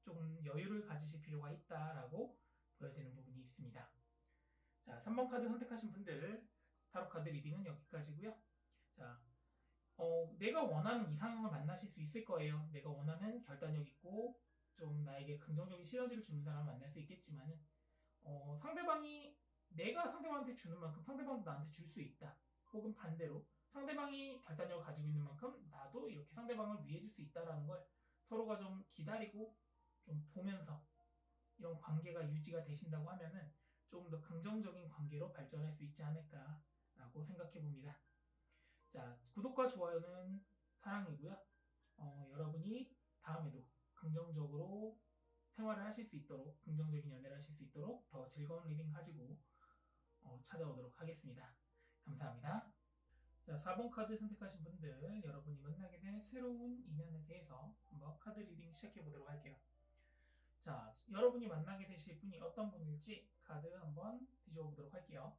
조금 여유를 가지실 필요가 있다라고 보여지는 부분이 있습니다. 자, 3번 카드 선택하신 분들 타로 카드 리딩은 여기까지고요. 자, 내가 원하는 이상형을 만나실 수 있을 거예요. 내가 원하는 결단력 있고 좀 나에게 긍정적인 시너지를 주는 사람을 만날 수 있겠지만은 상대방이 내가 상대방한테 주는 만큼 상대방도 나한테 줄 수 있다. 혹은 반대로 상대방이 결단력을 가지고 있는 만큼 나도 이렇게 상대방을 위해줄 수 있다라는 걸 서로가 좀 기다리고 좀 보면서 이런 관계가 유지가 되신다고 하면은 조금 더 긍정적인 관계로 발전할 수 있지 않을까라고 생각해 봅니다. 자, 구독과 좋아요는 사랑이고요. 여러분이 다음에도 긍정적으로 생활을 하실 수 있도록, 긍정적인 연애를 하실 수 있도록 더 즐거운 리딩 가지고 찾아오도록 하겠습니다. 감사합니다. 자, 4번 카드 선택하신 분들, 여러분이 만나게 될 새로운 인연에 대해서 한번 카드 리딩 시작해 보도록 할게요. 자, 여러분이 만나게 되실 분이 어떤 분일지 카드 한번 뒤집어 보도록 할게요.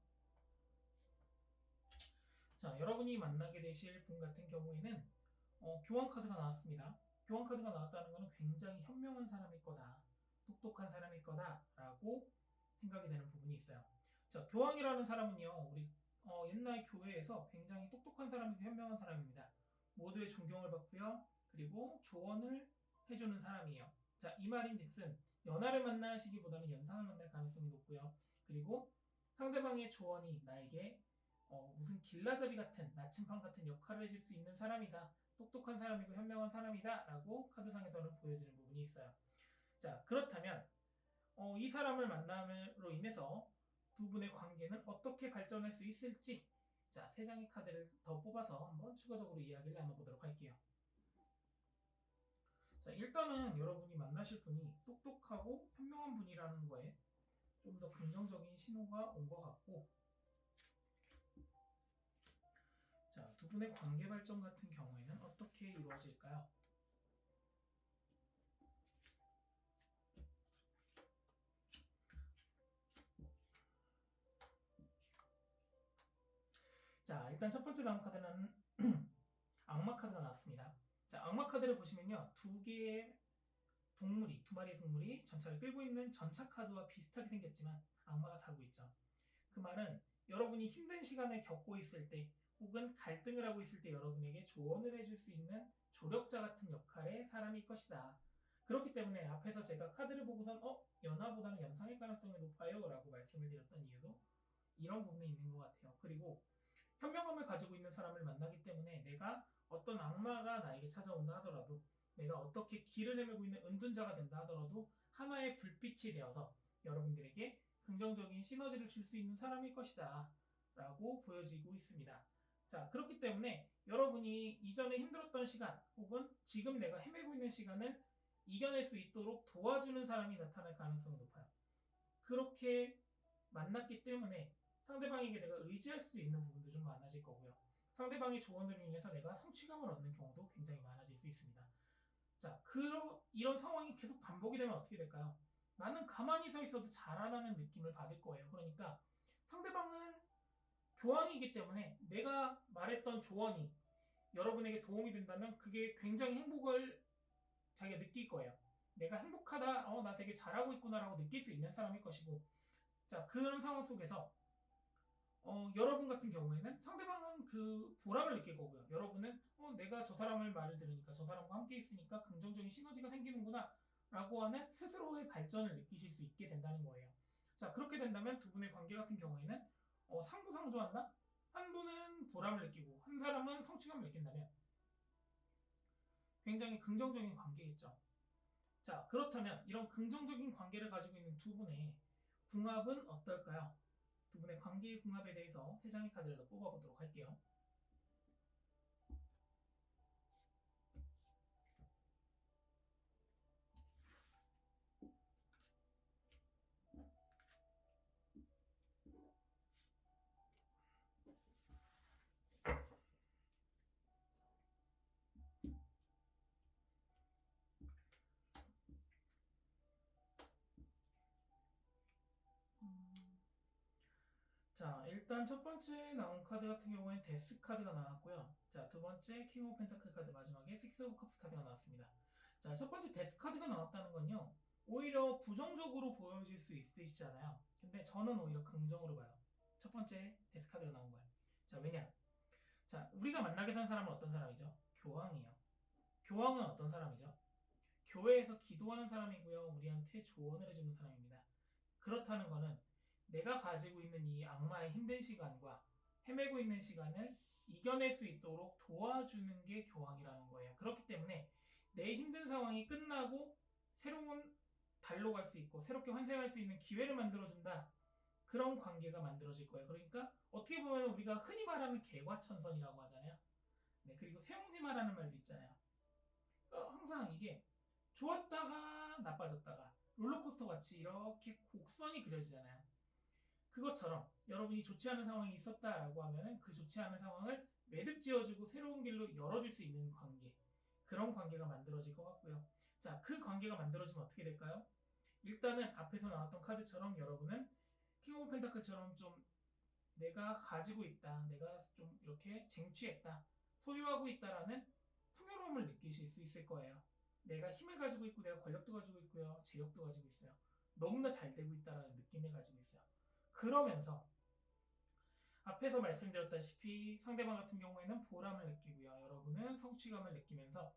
자, 여러분이 만나게 되실 분 같은 경우에는 교환 카드가 나왔습니다. 교황 카드가 나왔다는 것은 굉장히 현명한 사람일 거다, 똑똑한 사람일 거다라고 생각이 되는 부분이 있어요. 자, 교황이라는 사람은요, 우리 옛날 교회에서 굉장히 똑똑한 사람이고 현명한 사람입니다. 모두의 존경을 받고요, 그리고 조언을 해주는 사람이에요. 자, 이 말인즉슨 연하를 만나시기보다는 연상을 만날 가능성이 높고요. 그리고 상대방의 조언이 나에게 무슨 길라잡이 같은 나침반 같은 역할을 해줄 수 있는 사람이다, 똑똑한 사람이고 현명한 사람이다 라고 카드상에서는 보여지는 부분이 있어요. 자, 그렇다면 이 사람을 만남으로 인해서 두 분의 관계는 어떻게 발전할 수 있을지, 자, 세 장의 카드를 더 뽑아서 한번 추가적으로 이야기를 나눠보도록 할게요. 자, 일단은 여러분이 만나실 분이 똑똑하고 현명한 분이라는 거에 좀 더 긍정적인 신호가 온 것 같고, 자, 두 분의 관계 발전 같은 경우에는 어떻게 이루어질까요? 자, 일단 첫 번째 나온 카드는 악마 카드가 나왔습니다. 자, 악마 카드를 보시면요, 두 마리의 동물이 전차를 끌고 있는 전차 카드와 비슷하게 생겼지만 악마가 타고 있죠. 그 말은 여러분이 힘든 시간을 겪고 있을 때, 혹은 갈등을 하고 있을 때 여러분에게 조언을 해줄 수 있는 조력자 같은 역할의 사람일 것이다. 그렇기 때문에 앞에서 제가 카드를 보고선 연하보다는 연상일 가능성이 높아요 라고 말씀을 드렸던 이유도 이런 부분에 있는 것 같아요. 그리고 현명함을 가지고 있는 사람을 만나기 때문에 내가 어떤 악마가 나에게 찾아온다 하더라도, 내가 어떻게 길을 헤매고 있는 은둔자가 된다 하더라도 하나의 불빛이 되어서 여러분들에게 긍정적인 시너지를 줄 수 있는 사람일 것이다 라고 보여지고 있습니다. 자, 그렇기 때문에 여러분이 이전에 힘들었던 시간, 혹은 지금 내가 헤매고 있는 시간을 이겨낼 수 있도록 도와주는 사람이 나타날 가능성이 높아요. 그렇게 만났기 때문에 상대방에게 내가 의지할 수 있는 부분도 좀 많아질 거고요. 상대방의 조언으로 인해서 내가 성취감을 얻는 경우도 굉장히 많아질 수 있습니다. 자, 이런 상황이 계속 반복이 되면 어떻게 될까요? 나는 가만히 서 있어도 잘하는 느낌을 받을 거예요. 그러니까 상대방은 교황이기 때문에 내가 말했던 조언이 여러분에게 도움이 된다면 그게 굉장히 행복을 자기가 느낄 거예요. 내가 행복하다, 나 되게 잘하고 있구나라고 느낄 수 있는 사람일 것이고, 자, 그런 상황 속에서 여러분 같은 경우에는 상대방은 그 보람을 느낄 거고요. 여러분은 내가 저 사람을 말을 들으니까, 저 사람과 함께 있으니까 긍정적인 시너지가 생기는구나 라고 하는 스스로의 발전을 느끼실 수 있게 된다는 거예요. 자, 그렇게 된다면 두 분의 관계 같은 경우에는 상부상조한다? 한 분은 보람을 느끼고 한 사람은 성취감을 느낀다면 굉장히 긍정적인 관계겠죠. 자, 그렇다면 이런 긍정적인 관계를 가지고 있는 두 분의 궁합은 어떨까요? 두 분의 관계의 궁합에 대해서 세 장의 카드를 더 뽑아보도록 할게요. 자, 일단 첫 번째 나온 카드 같은 경우에는 데스 카드가 나왔고요. 자, 두 번째 킹 오브 펜타클 카드, 마지막에 식스 오브 컵스 카드가 나왔습니다. 자, 첫 번째 데스 카드가 나왔다는 건요, 오히려 부정적으로 보여질 수 있으시잖아요. 근데 저는 오히려 긍정으로 봐요. 첫 번째 데스 카드가 나온 거예요. 자, 왜냐? 자, 우리가 만나게 된 사람은 어떤 사람이죠? 교황이에요. 교황은 어떤 사람이죠? 교회에서 기도하는 사람이고요, 우리한테 조언을 해주는 사람입니다. 그렇다는 것은 내가 가지고 있는 이 악마의 힘든 시간과 헤매고 있는 시간을 이겨낼 수 있도록 도와주는 게 교황이라는 거예요. 그렇기 때문에 내 힘든 상황이 끝나고 새로운 달로 갈 수 있고 새롭게 환생할 수 있는 기회를 만들어준다, 그런 관계가 만들어질 거예요. 그러니까 어떻게 보면 우리가 흔히 말하는 개과천선이라고 하잖아요. 네, 그리고 세옹지마라는 말도 있잖아요. 항상 이게 좋았다가 나빠졌다가 롤러코스터 같이 이렇게 곡선이 그려지잖아요. 그것처럼 여러분이 좋지 않은 상황이 있었다라고 하면 그 좋지 않은 상황을 매듭지어주고 새로운 길로 열어줄 수 있는 관계, 그런 관계가 만들어질 것 같고요. 자, 그 관계가 만들어지면 어떻게 될까요? 일단은 앞에서 나왔던 카드처럼 여러분은 킹 오브 펜타클처럼 좀 내가 가지고 있다, 내가 좀 이렇게 쟁취했다, 소유하고 있다라는 풍요로움을 느끼실 수 있을 거예요. 내가 힘을 가지고 있고 내가 권력도 가지고 있고요. 재력도 가지고 있어요. 너무나 잘 되고 있다는 느낌을 가지고 있어요. 그러면서 앞에서 말씀드렸다시피 상대방 같은 경우에는 보람을 느끼고요. 여러분은 성취감을 느끼면서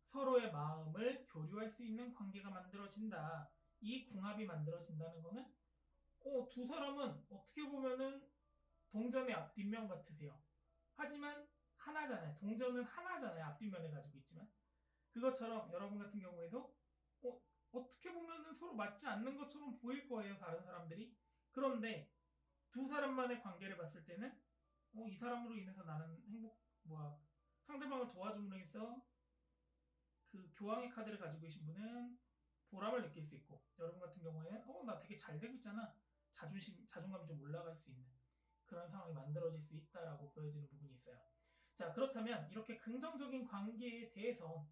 서로의 마음을 교류할 수 있는 관계가 만들어진다. 이 궁합이 만들어진다는 거는 두 사람은 어떻게 보면은 동전의 앞뒷면 같으세요. 하지만 하나잖아요. 동전은 하나잖아요. 앞뒷면을 가지고 있지만 그것처럼 여러분 같은 경우에도 어떻게 보면은 서로 맞지 않는 것처럼 보일 거예요. 다른 사람들이. 그런데 두 사람만의 관계를 봤을 때는 이 사람으로 인해서 나는 상대방을 도와줌으로 해서 그 교황의 카드를 가지고 계신 분은 보람을 느낄 수 있고 여러분 같은 경우에는 나 되게 잘 되고 있잖아. 자존감이 좀 올라갈 수 있는 그런 상황이 만들어질 수 있다라고 보여지는 부분이 있어요. 자, 그렇다면 이렇게 긍정적인 관계에 대해서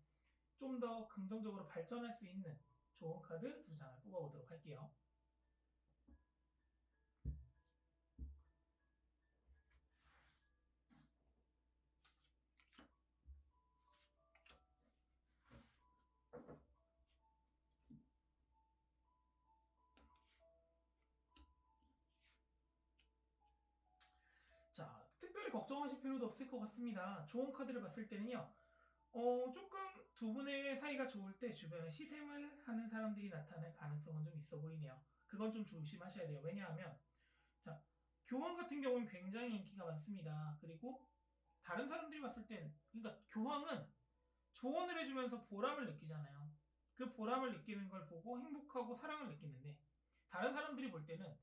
좀 더 긍정적으로 발전할 수 있는 좋은 카드 두 장을 뽑아보도록 할게요. 자, 특별히 걱정하실 필요도 없을 것 같습니다. 좋은 카드를 봤을 때는요. 조금 두 분의 사이가 좋을 때 주변에 시샘을 하는 사람들이 나타날 가능성은 좀 있어 보이네요. 그건 좀 조심하셔야 돼요. 왜냐하면 자, 교황 같은 경우는 굉장히 인기가 많습니다. 그리고 다른 사람들이 봤을 땐 그러니까 교황은 조언을 해주면서 보람을 느끼잖아요. 그 보람을 느끼는 걸 보고 행복하고 사랑을 느끼는데 다른 사람들이 볼 때는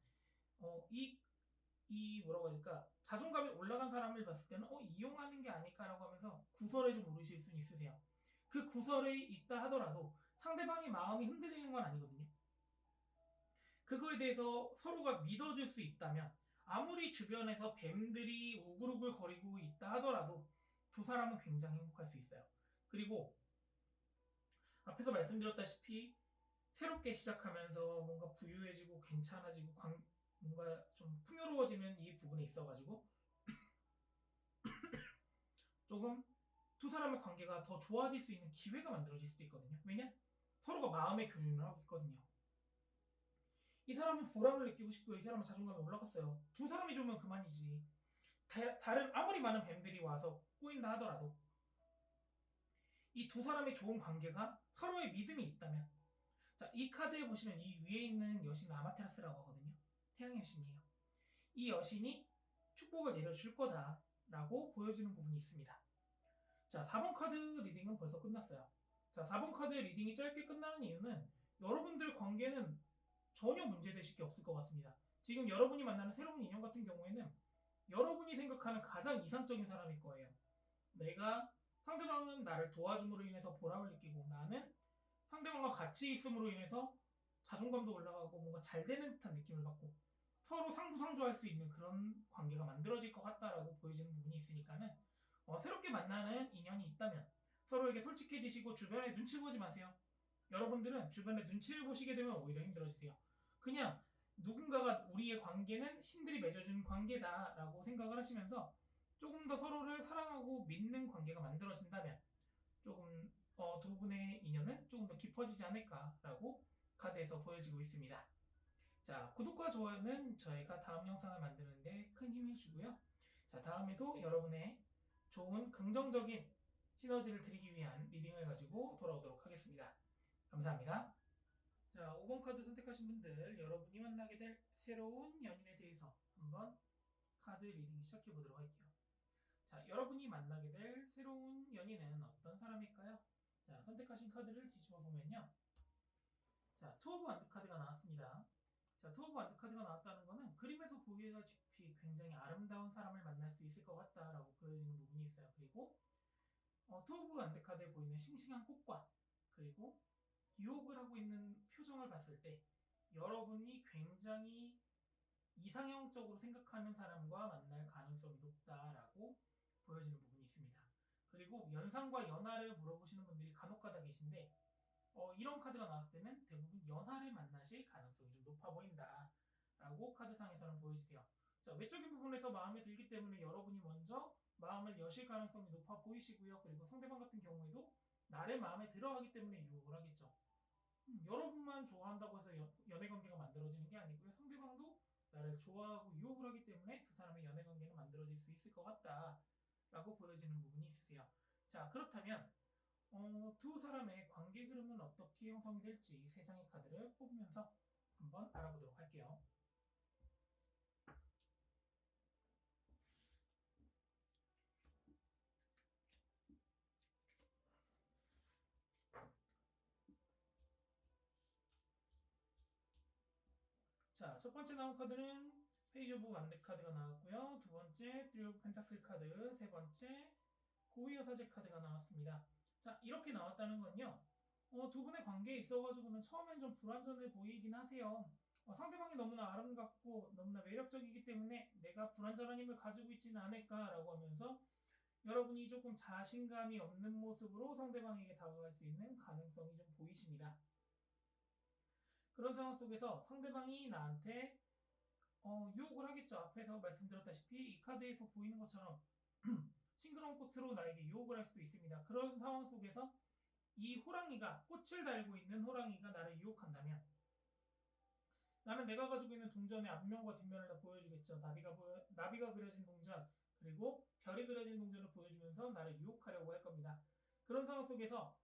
뭐라고 해야 될까 자존감이 올라간 사람을 봤을 때는 이용하는 게 아닐까라고 하면서 구설에 좀 오르실 수는 있으세요. 그 구설에 있다 하더라도 상대방의 마음이 흔들리는 건 아니거든요. 그거에 대해서 서로가 믿어줄 수 있다면 아무리 주변에서 뱀들이 우글우글 거리고 있다 하더라도 두 사람은 굉장히 행복할 수 있어요. 그리고 앞에서 말씀드렸다시피 새롭게 시작하면서 뭔가 부유해지고 괜찮아지고 뭔가 좀 풍요로워지는 이 부분에 있어가지고 조금 두 사람의 관계가 더 좋아질 수 있는 기회가 만들어질 수도 있거든요. 왜냐? 서로가 마음의 교류를 하고 있거든요. 이 사람은 보람을 느끼고 싶고요. 이 사람은 자존감이 올라갔어요. 두 사람이 좋으면 그만이지. 다른 아무리 많은 뱀들이 와서 꼬인다 하더라도 이 두 사람의 좋은 관계가 서로의 믿음이 있다면 자, 이 카드에 보시면 이 위에 있는 여신은 아마테라스라고 하거든요. 태양의 여신이에요. 이 여신이 축복을 내려줄 거다라고 보여지는 부분이 있습니다. 자, 4번 카드 리딩은 벌써 끝났어요. 자, 4번 카드 리딩이 짧게 끝나는 이유는 여러분들 관계는 전혀 문제되실 게 없을 것 같습니다. 지금 여러분이 만나는 새로운 인연 같은 경우에는 여러분이 생각하는 가장 이상적인 사람일 거예요. 상대방은 나를 도와줌으로 인해서 보람을 느끼고 나는 상대방과 같이 있음으로 인해서 자존감도 올라가고 뭔가 잘 되는 듯한 느낌을 받고 서로 상부상조할 수 있는 그런 관계가 만들어질 것 같다라고 보여지는 부분이 있으니까는 새롭게 만나는 인연이 있다면 서로에게 솔직해지시고 주변에 눈치 보지 마세요. 여러분들은 주변에 눈치를 보시게 되면 오히려 힘들어지세요. 그냥 누군가가 우리의 관계는 신들이 맺어준 관계다라고 생각을 하시면서 조금 더 서로를 사랑하고 믿는 관계가 만들어진다면 조금 두 분의 인연은 조금 더 깊어지지 않을까라고 카드에서 보여지고 있습니다. 자, 구독과 좋아요는 저희가 다음 영상을 만드는데 큰 힘을 주고요. 자, 다음에도 여러분의 좋은 긍정적인 시너지를 드리기 위한 리딩을 가지고 돌아오도록 하겠습니다. 감사합니다. 자, 5번 카드 선택하신 분들 여러분이 만나게 될 새로운 연인에 대해서 한번 카드 리딩 시작해 보도록 할게요. 자, 여러분이 만나게 될 새로운 연인은 어떤 사람일까요? 자, 선택하신 카드를 뒤집어 보면요. 자, 투 오브 완드 카드가 나왔습니다. 자, 투 오브 완드 카드가 나왔다는 것은 그림에서 보이다시피 굉장히 아름다운 사람을 만날 수 있을 것 같다라고 보여지는 부분이 있어요. 그리고 투 오브 완드 카드에 보이는 싱싱한 꽃과 그리고 유혹을 하고 있는 표정을 봤을 때 여러분이 굉장히 이상형적으로 생각하는 사람과 만날 가능성이 높다라고 보여지는 부분이 있습니다. 그리고 연상과 연하를 물어보시는 분들이 간혹가다 계신데 이런 카드가 나왔을 때는 대부분 연하를 만나실 가능성이 좀 높아 보인다라고 카드상에서는 보여주세요. 자, 외적인 부분에서 마음에 들기 때문에 여러분이 먼저 마음을 여실 가능성이 높아 보이시고요. 그리고 상대방 같은 경우에도 나를 마음에 들어하기 때문에 유혹을 하겠죠. 여러분만 좋아한다고 해서 연애 관계가 만들어지는 게 아니고요. 상대방도 나를 좋아하고 유혹을 하기 때문에 두 사람의 연애 관계는 만들어질 수 있을 것 같다라고 보여지는 부분이 있으세요. 자, 그렇다면 두 사람의 관계 흐름은 어떻게 형성이 될지 세 장의 카드를 뽑으면서 한번 알아보도록 할게요. 자, 첫 번째 나온 카드는 페이지 오브 완드 카드가 나왔고요. 두 번째 트리 오브 펜타클 카드, 세 번째 고위어 사제 카드가 나왔습니다. 자, 이렇게 나왔다는 건요. 두 분의 관계에 있어가지고는 처음엔 좀 불완전해 보이긴 하세요. 상대방이 너무나 아름답고 너무나 매력적이기 때문에 내가 불완전한 힘을 가지고 있지는 않을까라고 하면서 여러분이 조금 자신감이 없는 모습으로 상대방에게 다가갈 수 있는 가능성이 좀 보이십니다. 그런 상황 속에서 상대방이 나한테 유혹을 하겠죠. 앞에서 말씀드렸다시피 이 카드에서 보이는 것처럼 싱그러운 꽃으로 나에게 유혹을 할 수 있습니다. 그런 상황 속에서 이 호랑이가 꽃을 달고 있는 호랑이가 나를 유혹한다면 나는 내가 가지고 있는 동전의 앞면과 뒷면을 다 보여주겠죠. 나비가 그려진 동전 그리고 별이 그려진 동전을 보여주면서 나를 유혹하려고 할 겁니다. 그런 상황 속에서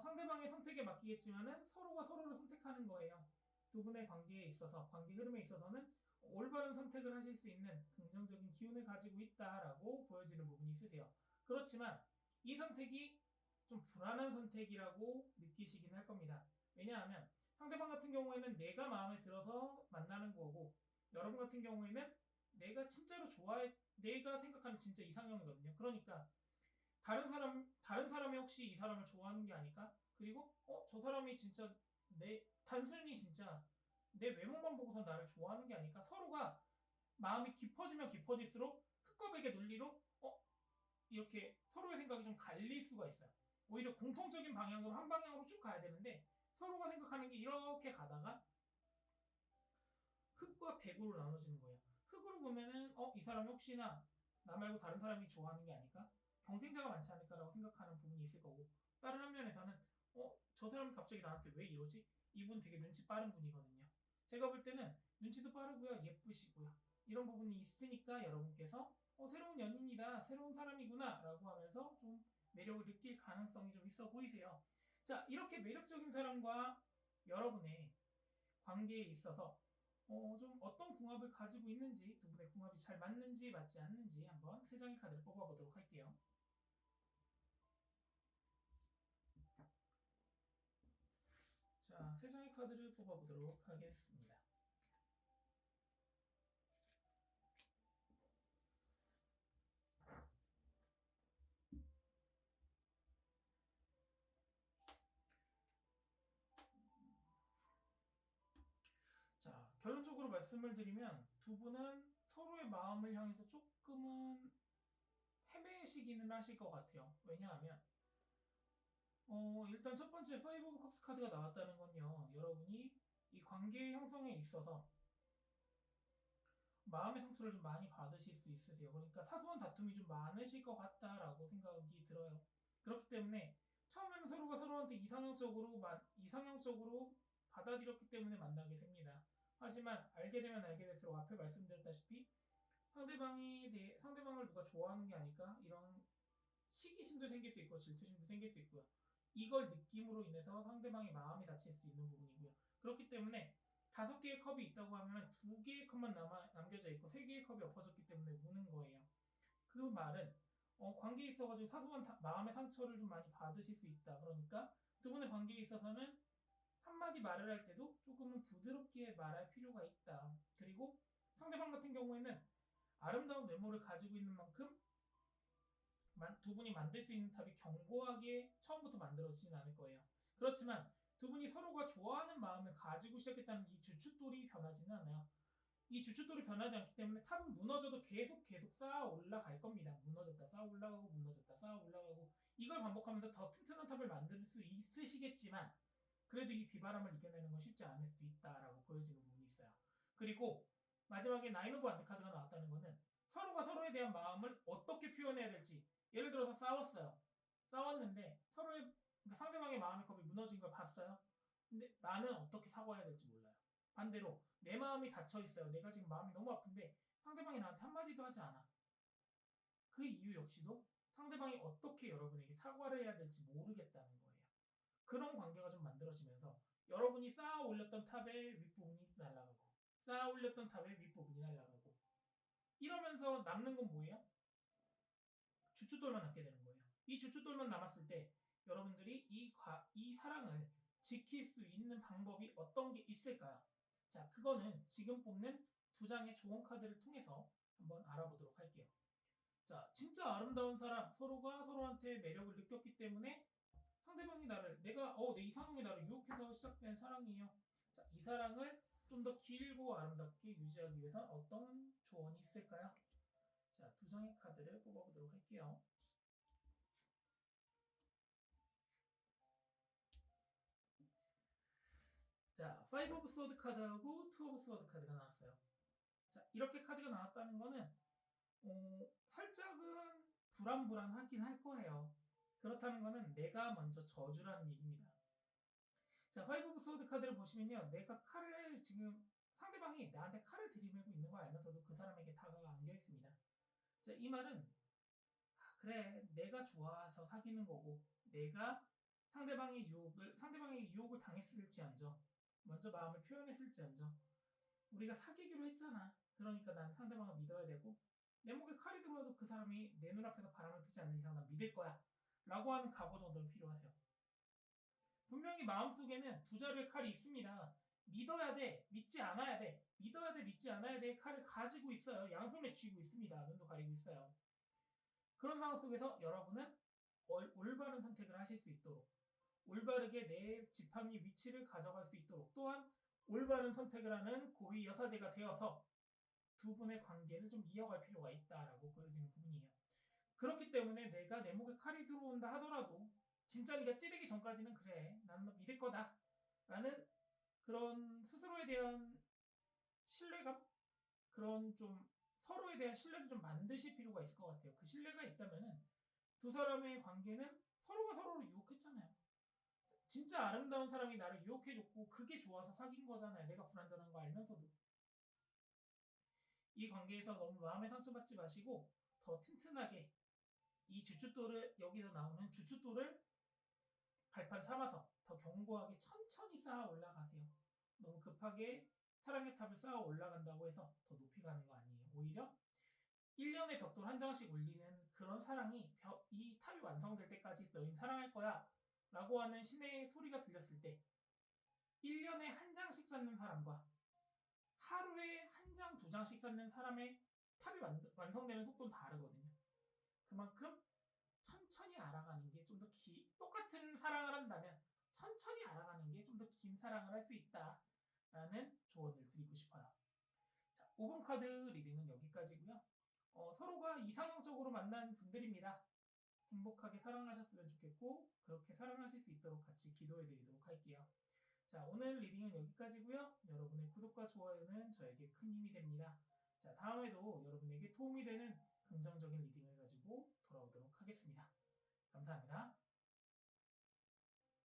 상대방의 선택에 맡기겠지만은 서로가 서로를 선택하는 거예요. 두 분의 관계에 있어서 관계 흐름에 있어서는 올바른 선택을 하실 수 있는 긍정적인 기운을 가지고 있다라고 보여지는 부분이 있으세요. 그렇지만 이 선택이 좀 불안한 선택이라고 느끼시긴 할 겁니다. 왜냐하면 상대방 같은 경우에는 내가 마음에 들어서 만나는 거고 여러분 같은 경우에는 내가 진짜로 좋아해 내가 생각하는 진짜 이상형이거든요. 그러니까 다른 사람이 혹시 이 사람을 좋아하는 게 아닐까? 그리고 저 사람이 진짜 단순히 진짜 내 외모만 보고서 나를 좋아하는 게 아닐까? 서로가 마음이 깊어지면 깊어질수록 흙과 백의 논리로 이렇게 서로의 생각이 좀 갈릴 수가 있어요. 오히려 공통적인 방향으로 한 방향으로 쭉 가야 되는데 서로가 생각하는 게 이렇게 가다가 흙과 백으로 나눠지는 거예요. 흙으로 보면은 이 사람이 혹시나 나 말고 다른 사람이 좋아하는 게 아닐까? 경쟁자가 많지 않을까라고 생각하는 부분이 있을 거고 다른 한면에서는 저 사람이 갑자기 나한테 왜 이러지? 이분 되게 눈치 빠른 분이거든요. 제가 볼 때는 눈치도 빠르고요. 예쁘시고요. 이런 부분이 있으니까 여러분께서 새로운 연인이다. 새로운 사람이구나 라고 하면서 좀 매력을 느낄 가능성이 좀 있어 보이세요. 자, 이렇게 매력적인 사람과 여러분의 관계에 있어서 좀 어떤 궁합을 가지고 있는지 두 분의 궁합이 잘 맞는지 맞지 않는지 한번 세 장의 카드를 뽑아보도록 할게요. 자, 세 장의 카드를 뽑아보도록 하겠습니다. 자, 결론적으로 말씀을 드리면 두 분은 서로의 마음을 향해서 조금은 헤매시기는 하실 것 같아요. 왜냐하면 일단 첫 번째 파이브 오브 컵스 카드가 나왔다는 건요. 여러분이 이 관계 형성에 있어서 마음의 상처를 좀 많이 받으실 수 있으세요. 그러니까 사소한 다툼이 좀 많으실 것 같다라고 생각이 들어요. 그렇기 때문에 처음에는 서로가 서로한테 이상형적으로 받아들였기 때문에 만나게 됩니다. 하지만 알게 되면 알게 될수록 앞에 말씀드렸다시피 상대방을 누가 좋아하는 게 아닐까? 이런 시기심도 생길 수 있고 질투심도 생길 수 있고요. 이걸 느낌으로 인해서 상대방의 마음이 다칠 수 있는 부분이고요. 그렇기 때문에 5개의 컵이 있다고 하면 2개의 컵만 남겨져 있고 3개의 컵이 엎어졌기 때문에 우는 거예요. 그 말은 관계에 있어가지고 사소한 마음의 상처를 좀 많이 받으실 수 있다. 그러니까 두 분의 관계에 있어서는 한마디 말을 할 때도 조금은 부드럽게 말할 필요가 있다. 그리고 상대방 같은 경우에는 아름다운 외모를 가지고 있는 만큼 두 분이 만들 수 있는 탑이 견고하게 처음부터 만들어지진 않을 거예요. 그렇지만 두 분이 서로가 좋아하는 마음을 가지고 시작했다는 이 주춧돌이 변하지는 않아요. 이 주춧돌이 변하지 않기 때문에 탑은 무너져도 계속 쌓아 올라갈 겁니다. 무너졌다 쌓아 올라가고 무너졌다 쌓아 올라가고 이걸 반복하면서 더 튼튼한 탑을 만들 수 있으시겠지만 그래도 이 비바람을 이겨내는 건 쉽지 않을 수도 있다라고 보여지는 부분이 있어요. 그리고 마지막에 나인 오브 완드 카드가 나왔다는 거는 서로가 서로에 대한 마음을 어떻게 표현해야 될지 예를 들어서 싸웠어요. 싸웠는데 서로의 그러니까 상대방의 마음의 컵이 무너진 걸 봤어요. 근데 나는 어떻게 사과해야 될지 몰라요. 반대로 내 마음이 닫혀 있어요. 내가 지금 마음이 너무 아픈데 상대방이 나한테 한마디도 하지 않아. 그 이유 역시도 상대방이 어떻게 여러분에게 사과를 해야 될지 모르겠다는 거예요. 그런 관계가 좀 만들어지면서 여러분이 쌓아 올렸던 탑의 윗부분이 날아가고 쌓아 올렸던 탑의 윗부분이 날아가고 이러면서 남는 건 뭐예요? 주춧돌만 남게 되는 거예요. 이 주춧돌만 남았을 때 여러분들이 이 사랑을 지킬 수 있는 방법이 어떤 게 있을까요? 자, 그거는 지금 뽑는 두 장의 좋은 카드를 통해서 한번 알아보도록 할게요. 자, 진짜 아름다운 사람, 서로가 서로한테 매력을 느꼈기 때문에 상대방이 내 이상형이 나를 유혹해서 시작된 사랑이에요. 자, 이 사랑을 좀 더 길고 아름답게 유지하기 위해서 어떤 조언이 있을까요? 자, 두 장의 카드를 뽑아보도록 할게요. 자, 5 오브 스워드 카드하고 2 오브 스워드 카드가 나왔어요. 자, 이렇게 카드가 나왔다는 거는 살짝은 불안불안하긴 할 거예요. 그렇다는 거는 내가 먼저 저주라는 얘기입니다. 자, 5 오브 스워드 카드를 보시면요. 내가 칼을 지금 상대방이 나한테 칼을 들이밀고 있는 걸 알면서도 그 사람에게 다가가 안겨 있습니다. 자, 이 말은 그래, 내가 좋아서 사귀는 거고 내가 상대방의 유혹을 당했을지언정 먼저 마음을 표현했을지언정 우리가 사귀기로 했잖아. 그러니까 난 상대방을 믿어야 되고 내 목에 칼이 들어와도 그 사람이 내 눈앞에서 바람을 피지 않는 이상 난 믿을 거야 라고 하는 각오 정도는 필요하세요. 분명히 마음속에는 두 자루의 칼이 있습니다. 믿어야 돼, 믿지 않아야 돼, 믿어야 돼, 믿지 않아야 돼 칼을 가지고 있어요. 양손에 쥐고 있습니다. 눈도 가리고 있어요. 그런 상황 속에서 여러분은 올바른 선택을 하실 수 있도록 올바르게 내 지팡이 위치를 가져갈 수 있도록 또한 올바른 선택을 하는 고위 여사제가 되어서 두 분의 관계를 좀 이어갈 필요가 있다라고 보여지는 부분이에요. 그렇기 때문에 내가 내 목에 칼이 들어온다 하더라도 진짜 네가 찌르기 전까지는 그래 난 너 믿을 거다 라는 그런 스스로에 대한 신뢰감 그런 좀 서로에 대한 신뢰를 좀 만드실 필요가 있을 것 같아요. 그 신뢰가 있다면은 두 사람의 관계는 서로가 서로를 유혹했잖아요. 진짜 아름다운 사람이 나를 유혹해줬고 그게 좋아서 사귄 거잖아요. 내가 불완전한 거 알면서도. 이 관계에서 너무 마음에 상처받지 마시고 더 튼튼하게 이 주춧돌을 여기서 나오는 주춧돌을 발판 삼아서 더 견고하게 천천히 쌓아 올라가세요. 너무 급하게 사랑의 탑을 쌓아 올라간다고 해서 더 높이 가는 거 아니에요. 오히려 1년에 벽돌 한 장씩 올리는 그런 사랑이 이 탑이 완성될 때까지 너희 사랑할 거야 라고 하는 신의 소리가 들렸을 때 1년에 한 장씩 쌓는 사람과 하루에 한 장, 두 장씩 쌓는 사람의 탑이 완성되는 속도는 다르거든요. 그만큼 천천히 알아가는 게 좀 더 똑같은 사랑을 한다면 천천히 알아가는 게 좀 더 긴 사랑을 할 수 있다라는 조언을 드리고 싶어요. 자, 5번 카드 리딩은 여기까지고요. 서로가 이상형적으로 만난 분들입니다. 행복하게 사랑하셨으면 좋겠고 그렇게 사랑하실 수 있도록 같이 기도해 드리도록 할게요. 자, 오늘 리딩은 여기까지고요. 여러분의 구독과 좋아요는 저에게 큰 힘이 됩니다. 자, 다음에도 여러분에게 도움이 되는 긍정적인 리딩을 가지고 돌아오도록 하겠습니다. 감사합니다.